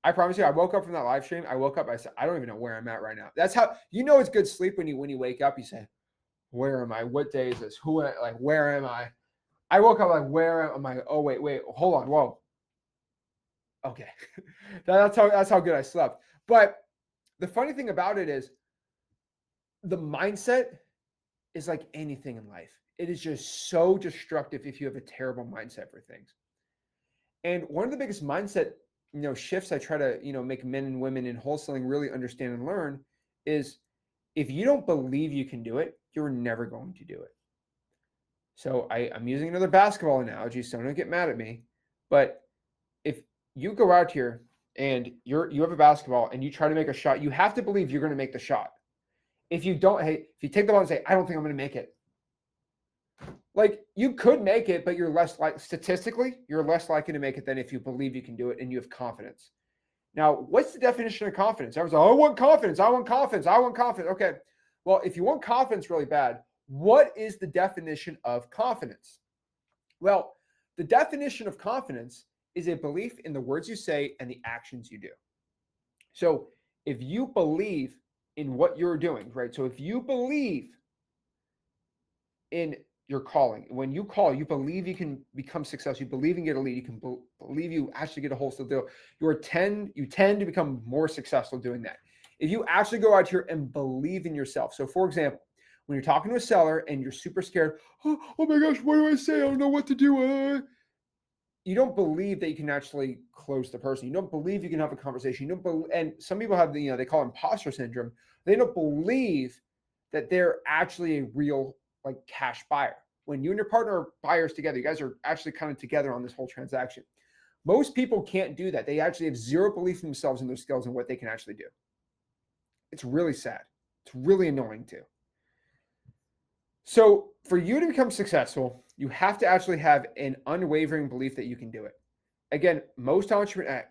I promise you, I woke up from that live stream. I woke up, I said, I don't even know where I'm at right now. That's how, it's good sleep when you wake up, you say, where am I? What day is this? Where am I? I woke up like, where am I? Oh, wait, hold on. Whoa. Okay. that's how good I slept. But the funny thing about it is the mindset is like anything in life. It is just so destructive if you have a terrible mindset for things. And one of the biggest mindset, shifts I try to, make men and women in wholesaling really understand and learn is If you don't believe you can do it, you're never going to do it. So I'm using another basketball analogy, so don't get mad at me. But if you go out here and you have a basketball and you try to make a shot, you have to believe you're going to make the shot. If you don't, if you take the ball and say, I don't think I'm going to make it. Like, you could make it, but you're less like, statistically, you're less likely to make it than if you believe you can do it and you have confidence. Now, what's the definition of confidence? Everyone's like, I want confidence. I want confidence. I want confidence. Okay. Well, if you want confidence really bad, what is the definition of confidence? Well, the definition of confidence is a belief in the words you say and the actions you do. So if you believe in what you're doing, right? So if you believe in your calling, when you call, you believe you can become successful, you believe you can get a lead, you can believe you actually get a wholesale deal, you tend to become more successful doing that. If you actually go out here and believe in yourself. So for example, when you're talking to a seller and you're super scared, oh my gosh, what do I say? I don't know what to do. You don't believe that you can actually close the person. You don't believe you can have a conversation. You don't believe, and some people have the, they call it imposter syndrome. They don't believe that they're actually a real like cash buyer. When you and your partner are buyers together, you guys are actually kind of together on this whole transaction. Most people can't do that. They actually have zero belief in themselves and their skills and what they can actually do. It's really sad. It's really annoying too. So for you to become successful, you have to actually have an unwavering belief that you can do it. Again, most entrepreneurs,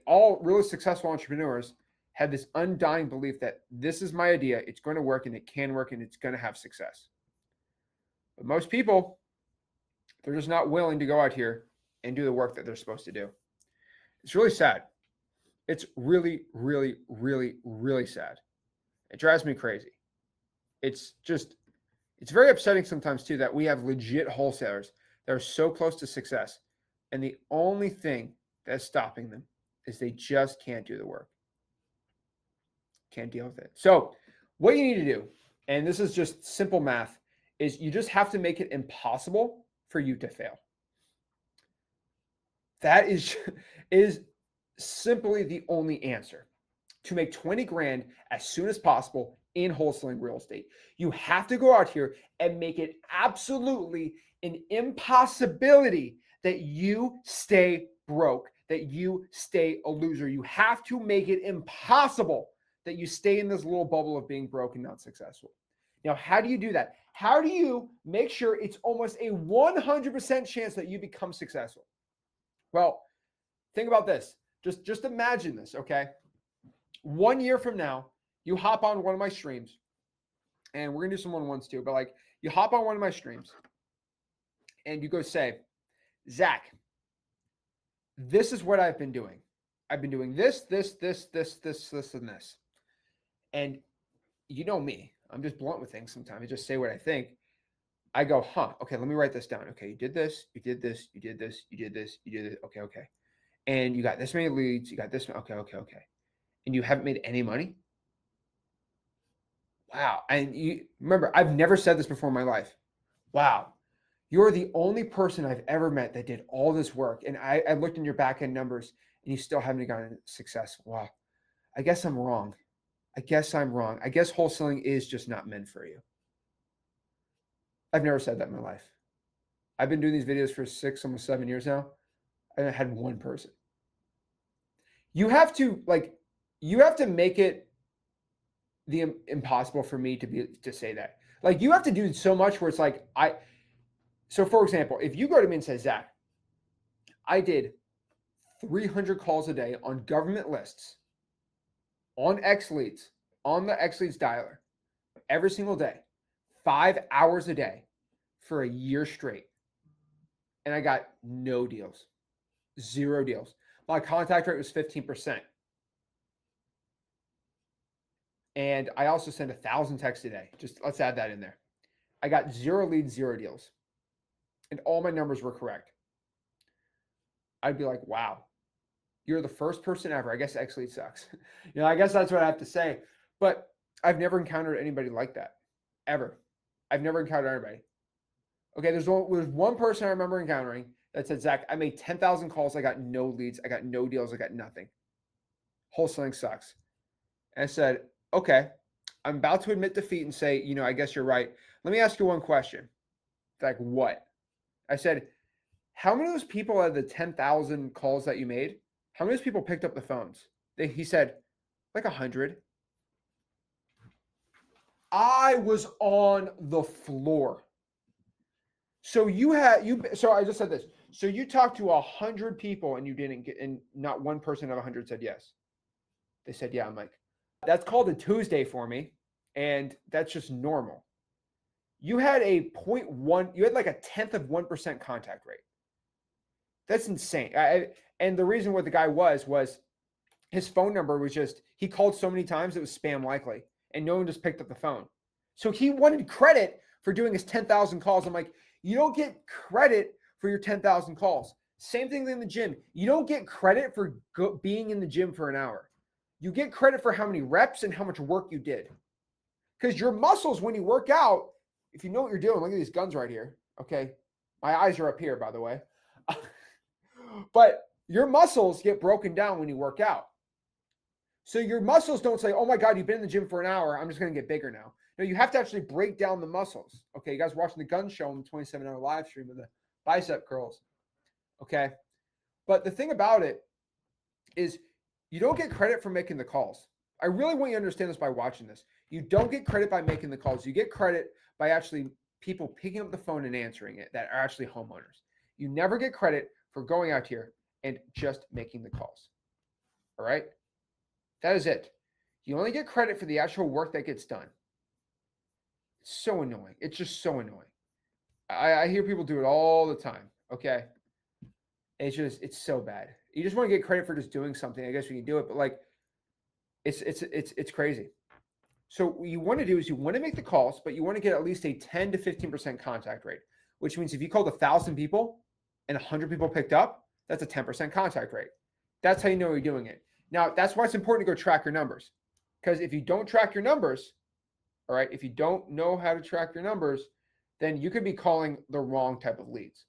all really successful entrepreneurs have this undying belief that this is my idea, it's going to work and it can work and it's going to have success. But most people, they're just not willing to go out here and do the work that they're supposed to do. It's really sad. It's really, really, really, really sad. It drives me crazy. It's very upsetting sometimes too that we have legit wholesalers that are so close to success, and the only thing that's stopping them is they just can't do the work. Can't deal with it. So what you need to do, and this is just simple math, is you just have to make it impossible for you to fail. That is simply the only answer to make 20 grand as soon as possible in wholesaling real estate. You have to go out here and make it absolutely an impossibility that you stay broke, that you stay a loser. You have to make it impossible that you stay in this little bubble of being broke and not successful. Now, how do you do that? How do you make sure it's almost a 100% chance that you become successful? Well, think about this. Just imagine this, okay? 1 year from now, you hop on one of my streams, and we're gonna do some one-on-ones too, but like you hop on one of my streams and you go say, Zach, this is what I've been doing. I've been doing this, and this. And you know me, I'm just blunt with things sometimes. I just say what I think. I go, okay, let me write this down. Okay, you did this, you did this, you did this, you did this, you did it. Okay. And you got this many leads, you got this, okay. And you haven't made any money? Wow. And you remember, I've never said this before in my life. Wow. You're the only person I've ever met that did all this work. And I looked in your back end numbers and you still haven't gotten success. Wow. I guess I'm wrong. I guess wholesaling is just not meant for you. I've never said that in my life. I've been doing these videos for 6, almost 7 years now. And I had one person. You have to make it the impossible for me to say that. Like, you have to do so much where it's like, so for example, if you go to me and say, Zach, I did 300 calls a day on government lists, on X Leads, on the X Leads dialer, every single day, 5 hours a day for a year straight. And I got no deals, 0 deals. My contact rate was 15%. And I also sent 1,000 texts a day. Just let's add that in there. I got 0 leads, 0 deals. And all my numbers were correct. I'd be like, wow, you're the first person ever. I guess X Lead sucks. I guess that's what I have to say. But I've never encountered anybody like that, ever. I've never encountered anybody. Okay, there's one person I remember encountering that said, Zach, I made 10,000 calls. I got no leads. I got no deals. I got nothing. Wholesaling sucks. And I said, okay, I'm about to admit defeat and say, I guess you're right. Let me ask you one question. Like, what? I said, how many of those people out of the 10,000 calls that you made, how many of those people picked up the phones? He said, like 100. I was on the floor. So so I just said this. So you talked to 100 people and you didn't get, and not one person out of 100 said yes. They said, yeah. I'm like, that's called a Tuesday for me. And that's just normal. You had a 0.1, you had like a 0.1% contact rate. That's insane. And the reason what the guy was his phone number was just, he called so many times it was spam likely, and no one just picked up the phone. So he wanted credit for doing his 10,000 calls. I'm like, you don't get credit for your 10,000 calls. Same thing in the gym. You don't get credit for being in the gym for an hour. You get credit for how many reps and how much work you did. Because your muscles, when you work out, if you know what you're doing, look at these guns right here. Okay. My eyes are up here, by the way. But your muscles get broken down when you work out. So your muscles don't say, oh my God, you've been in the gym for an hour, I'm just going to get bigger now. No, you have to actually break down the muscles. Okay, you guys watching the gun show on the 27-hour live stream of the bicep curls. Okay. But the thing about it is you don't get credit for making the calls. I really want you to understand this by watching this. You don't get credit by making the calls. You get credit by actually people picking up the phone and answering it that are actually homeowners. You never get credit for going out here and just making the calls. All right? That is it. You only get credit for the actual work that gets done. It's so annoying. It's just so annoying. I hear people do it all the time. Okay. It's so bad. You just want to get credit for just doing something. I guess we can do it, but like it's crazy. So what you want to do is you want to make the calls, but you want to get at least a 10 to 15% contact rate, which means if you called 1,000 people and 100 people picked up, that's a 10% contact rate. That's how you know you're doing it. Now, that's why it's important to go track your numbers. Because if you don't track your numbers, all right, if you don't know how to track your numbers, then you could be calling the wrong type of leads.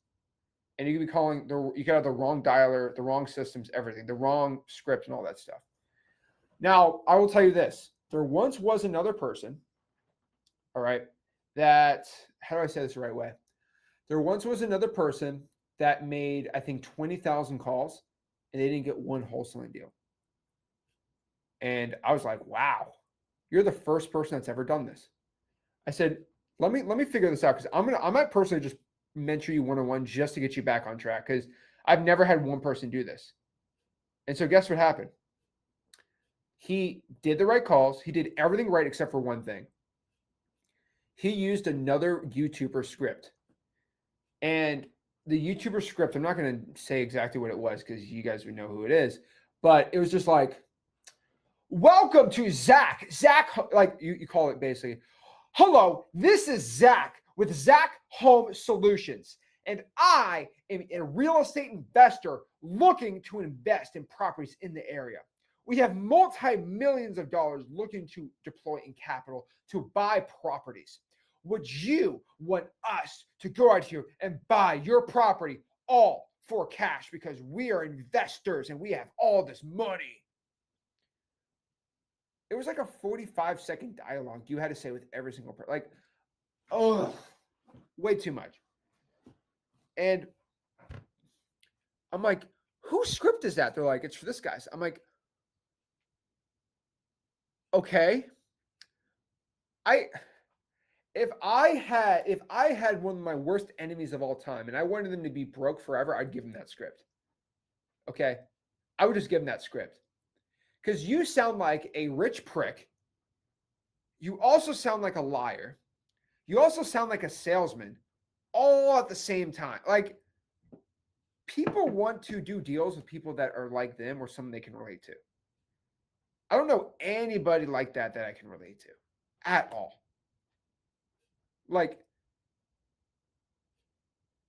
And you could be calling, you could have the wrong dialer, the wrong systems, everything, the wrong script and all that stuff. Now, I will tell you this. There once was another person, all right, that, how do I say this the right way? There once was another person that made, I think, 20,000 calls, and they didn't get one wholesaling deal. And I was like, wow, you're the first person that's ever done this. I said, let me figure this out, because I might personally just mentor you one-on-one just to get you back on track, because I've never had one person do this. And so guess what happened? He did the right calls. He did everything right except for one thing. He used another YouTuber script. And the YouTuber script, I'm not going to say exactly what it was because you guys would know who it is, but it was just like, welcome to Zach. Zach, like you call it basically, hello, this is Zach with Zach Home Solutions. And I am a real estate investor looking to invest in properties in the area. We have multi-millions of dollars looking to deploy in capital to buy properties. Would you want us to go out here and buy your property all for cash because we are investors and we have all this money? It was like a 45-second dialogue you had to say with every single person. Like, oh, way too much. And I'm like, whose script is that? They're like, it's for this guy's. I'm like, okay. If I had one of my worst enemies of all time and I wanted them to be broke forever, I'd give them that script. Okay. I would just give them that script. Because you sound like a rich prick. You also sound like a liar. You also sound like a salesman all at the same time. Like, people want to do deals with people that are like them or someone they can relate to. I don't know anybody like that I can relate to at all. Like,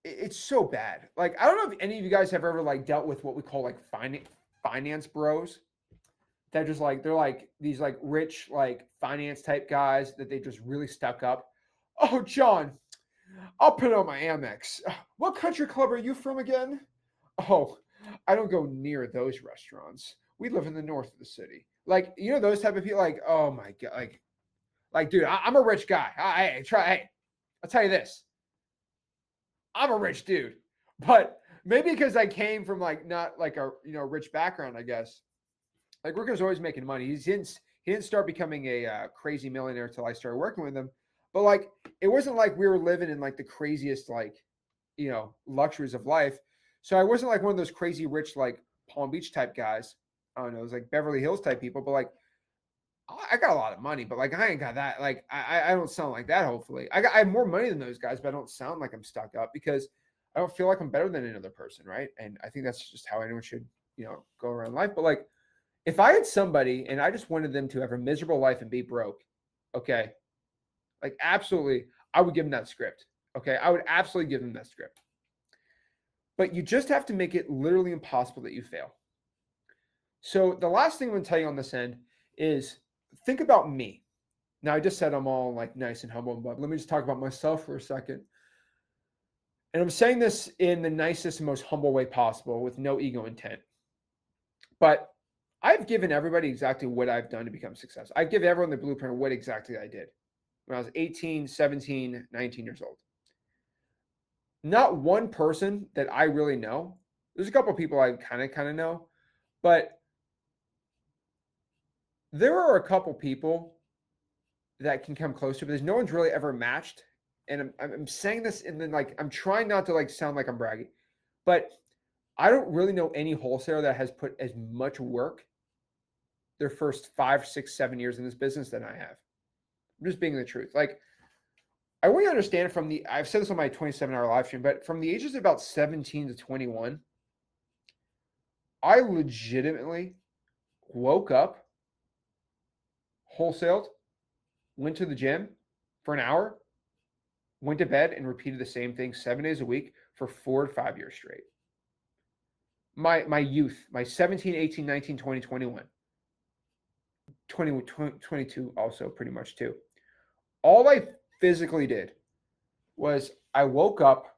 it's so bad. Like, I don't know if any of you guys have ever like dealt with what we call like finance bros. They're just like, they're like these like rich, like finance type guys that they just really stuck up. Oh, John, I'll put it on my Amex. What country club are you from again? Oh, I don't go near those restaurants. We live in the north of the city. Like, you know, those type of people, like, oh my God, like, Like, dude, I'm a rich guy. Hey, I'll tell you this. I'm a rich dude, but maybe because I came from like not like a rich background, I guess. Like Rick was always making money. He didn't start becoming a crazy millionaire until I started working with him. But like, it wasn't like we were living in like the craziest like luxuries of life. So I wasn't like one of those crazy rich like Palm Beach type guys. I don't know, it was like Beverly Hills type people. But like, I got a lot of money, but like I ain't got that. Like I don't sound like that. Hopefully, I have more money than those guys, but I don't sound like I'm stuck up because I don't feel like I'm better than another person, right? And I think that's just how anyone should go around life. But like, if I had somebody and I just wanted them to have a miserable life and be broke, okay, like absolutely, I would give them that script. Okay, I would absolutely give them that script. But you just have to make it literally impossible that you fail. So the last thing I'm going to tell you on this end is think about me. Now, I just said I'm all like nice and humble, but let me just talk about myself for a second. And I'm saying this in the nicest and most humble way possible with no ego intent. But I've given everybody exactly what I've done to become successful. I've given everyone the blueprint of what exactly I did when I was 18, 17, 19 years old. Not one person that I really know. There's a couple of people I kind of know, but there are a couple people that can come close to it, but there's no one's really ever matched. And I'm saying this and then like I'm trying not to like sound like I'm bragging, but I don't really know any wholesaler that has put as much work their first 5, 6, 7 years in this business than I have. I'm just being the truth. Like, I want you to understand I've said this on my 27-hour live stream, but from the ages of about 17 to 21, I legitimately woke up, wholesaled, went to the gym for an hour, went to bed, and repeated the same thing 7 days a week for 4 to 5 years straight. My youth, my 17, 18, 19, 20, 21, 20, 22 also pretty much too. All I physically did was I woke up,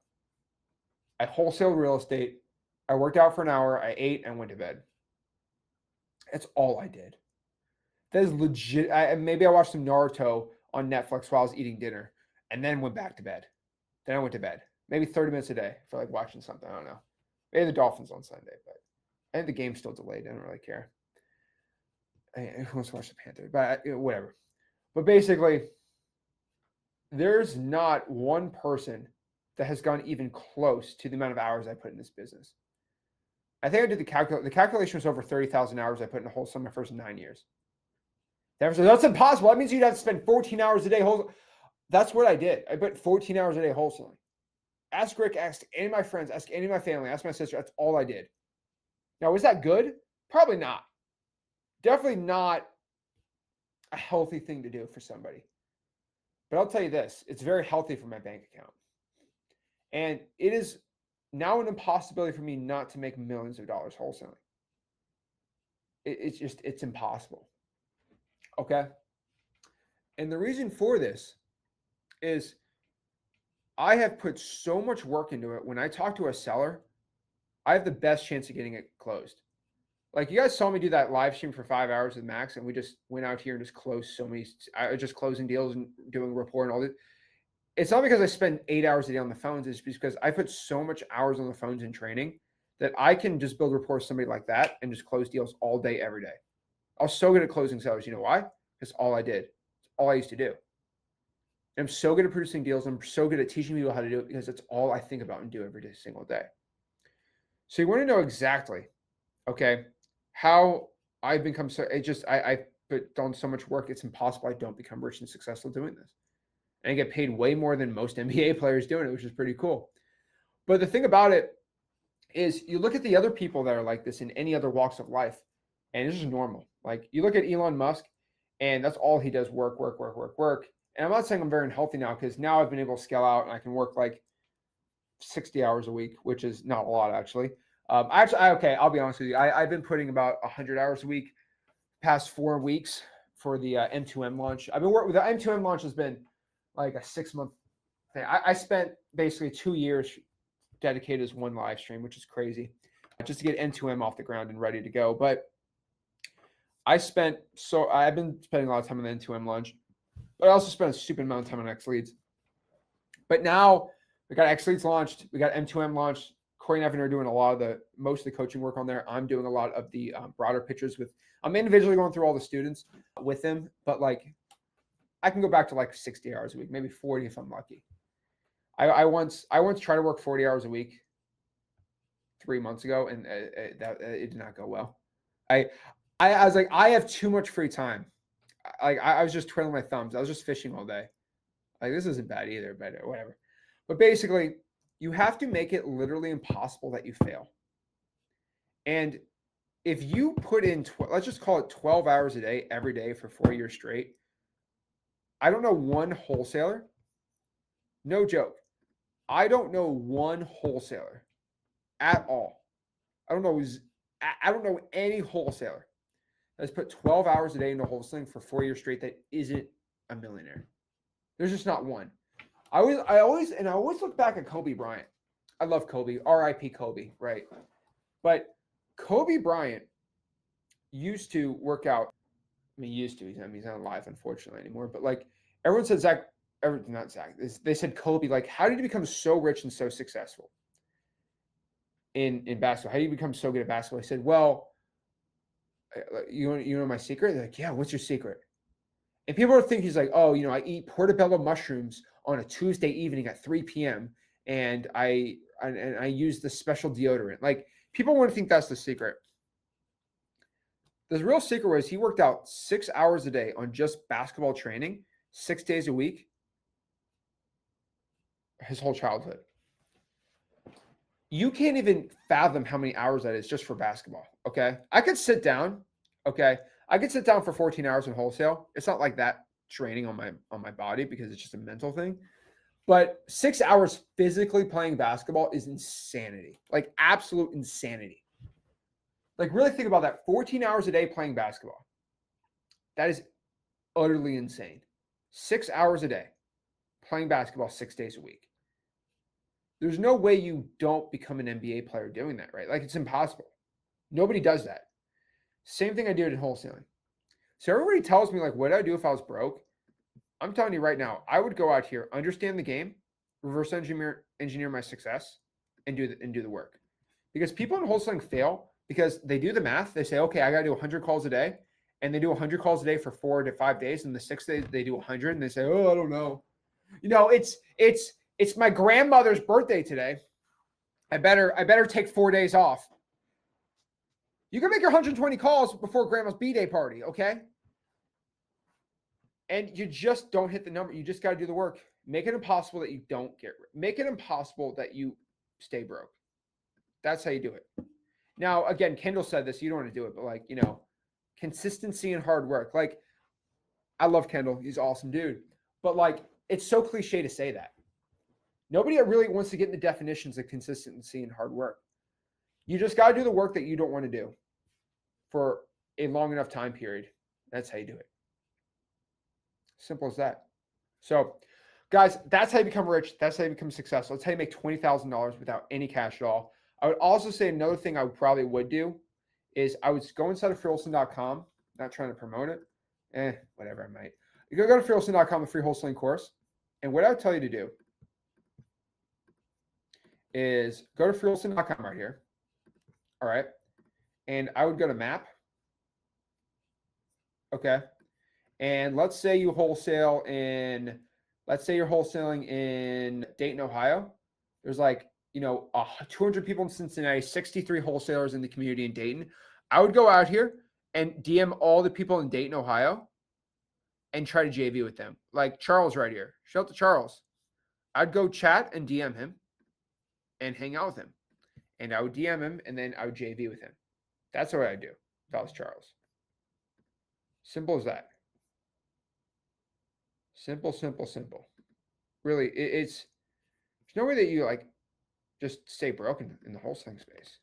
I wholesaled real estate, I worked out for an hour, I ate, and went to bed. That's all I did. That is legit. Maybe I watched some Naruto on Netflix while I was eating dinner and then went back to bed. Then I went to bed. Maybe 30 minutes a day for like watching something. I don't know. Maybe the Dolphins on Sunday, but I think the game's still delayed. I don't really care. Who wants to watch the Panthers? But whatever. But basically, there's not one person that has gone even close to the amount of hours I put in this business. I think I did the calculation was over 30,000 hours I put in a wholesale my first 9 years. That's impossible. That means you'd have to spend 14 hours a day wholesale. That's what I did. I put 14 hours a day wholesaling. Ask Rick, ask any of my friends, ask any of my family, ask my sister. That's all I did. Now, was that good? Probably not. Definitely not a healthy thing to do for somebody. But I'll tell you this, it's very healthy for my bank account. And it is now an impossibility for me not to make millions of dollars wholesaling. It's impossible. Okay? And the reason for this is I have put so much work into it. When I talk to a seller, I have the best chance of getting it closed. Like, you guys saw me do that live stream for 5 hours with Max, and we just went out here and just closed just closing deals and doing rapport and all that. It's not because I spend 8 hours a day on the phones. It's because I put so much hours on the phones in training that I can just build rapport with somebody like that and just close deals all day, every day. I was so good at closing sellers. You know why? Because all I did. It's all I used to do. And I'm so good at producing deals. I'm so good at teaching people how to do it because it's all I think about and do every single day. So you want to know exactly, okay, how I've become so, I put done so much work, it's impossible I don't become rich and successful doing this. And I get paid way more than most NBA players doing it, which is pretty cool. But the thing about it is you look at the other people that are like this in any other walks of life, and it's just normal. Like, you look at Elon Musk, and that's all he does, work. And I'm not saying I'm very unhealthy now, because now I've been able to scale out and I can work like 60 hours a week, which is not a lot, actually. Okay, I'll be honest with you. I've been putting about 100 hours a week past 4 weeks for the M2M launch. I've been working with the M2M launch has been like a 6-month thing. I spent basically 2 years dedicated as one live stream, which is crazy, just to get M2M off the ground and ready to go. But I've been spending a lot of time on the M2M launch. But I also spent a stupid amount of time on X Leads. But now we got X Leads launched. We got M2M launched. Corey and Evan are doing most of the coaching work on there. I'm doing a lot of the broader pitches I'm individually going through all the students with them, but like I can go back to like 60 hours a week, maybe 40 if I'm lucky. I once tried to work 40 hours a week 3 months ago, and it did not go well. I was like, I have too much free time. I was just twiddling my thumbs. I was just fishing all day. Like, this isn't bad either, but whatever. But basically, you have to make it literally impossible that you fail. And if you put in, let's just call it 12 hours a day, every day for 4 years straight, I don't know one wholesaler, no joke, I don't know one wholesaler at all. I don't know any wholesaler that's put 12 hours a day into wholesaling for 4 years straight that isn't a millionaire. There's just not one. I always look back at Kobe Bryant. I love Kobe, R.I.P. Kobe, right? But Kobe Bryant used to work out. I mean, used to. He's not alive, unfortunately, anymore. But like everyone said, not Zach. They said Kobe. Like, how did he become so rich and so successful in basketball? How did he become so good at basketball? He said, "Well, you know my secret." They're like, "Yeah, what's your secret?" And people would think he's like, "Oh, I eat portobello mushrooms on a Tuesday evening at 3 p.m. and I use the special deodorant." Like, people want to think that's the secret. The real secret was he worked out 6 hours a day on just basketball training, 6 days a week, his whole childhood. You can't even fathom how many hours that is just for basketball, okay? I could sit down, okay? I could sit down for 14 hours in wholesale. It's not like that training on my body because it's just a mental thing. But 6 hours physically playing basketball is insanity, like absolute insanity. Like, really think about that. 14 hours a day playing basketball. That is utterly insane. 6 hours a day playing basketball 6 days a week. There's no way you don't become an NBA player doing that, right? Like, it's impossible. Nobody does that. Same thing I did in wholesaling. So everybody tells me, like, what would I do if I was broke? I'm telling you right now, I would go out here, understand the game, reverse engineer my success, and do the work. Because people in wholesaling fail because they do the math. They say, okay, I got to do 100 calls a day, and they do 100 calls a day for 4 to 5 days, and the 6th day they do 100, and they say, oh, I don't know. It's my grandmother's birthday today. I better take 4 days off. You can make your 120 calls before grandma's B-day party, okay? And you just don't hit the number. You just got to do the work. Make it impossible that you don't get rich. Make it impossible that you stay broke. That's how you do it. Now, again, Kendall said this. You don't want to do it, but like, consistency and hard work. Like, I love Kendall. He's an awesome dude. But like, it's so cliche to say that. Nobody really wants to get into definitions of consistency and hard work. You just got to do the work that you don't want to do for a long enough time period. That's how you do it. Simple as that. So, guys, that's how you become rich. That's how you become successful. That's how you make $20,000 without any cash at all. I would also say another thing I probably would do is I would go inside of freewholesaling.com, not trying to promote it. Whatever, I might. You go to freewholesaling.com, the free wholesaling course. And what I would tell you to do is go to freewholesaling.com right here. All right. And I would go to map. Okay. And let's say you're wholesaling in Dayton, Ohio. There's like, 200 people in Cincinnati, 63 wholesalers in the community in Dayton. I would go out here and DM all the people in Dayton, Ohio, and try to JV with them. Like Charles right here. Shout out to Charles. I'd go chat and DM him and hang out with him. And I would DM him, and then I would JV with him. That's what I'd do if I was Charles. Simple as that. Simple. Really, there's no way that you like just stay broken in the wholesaling space.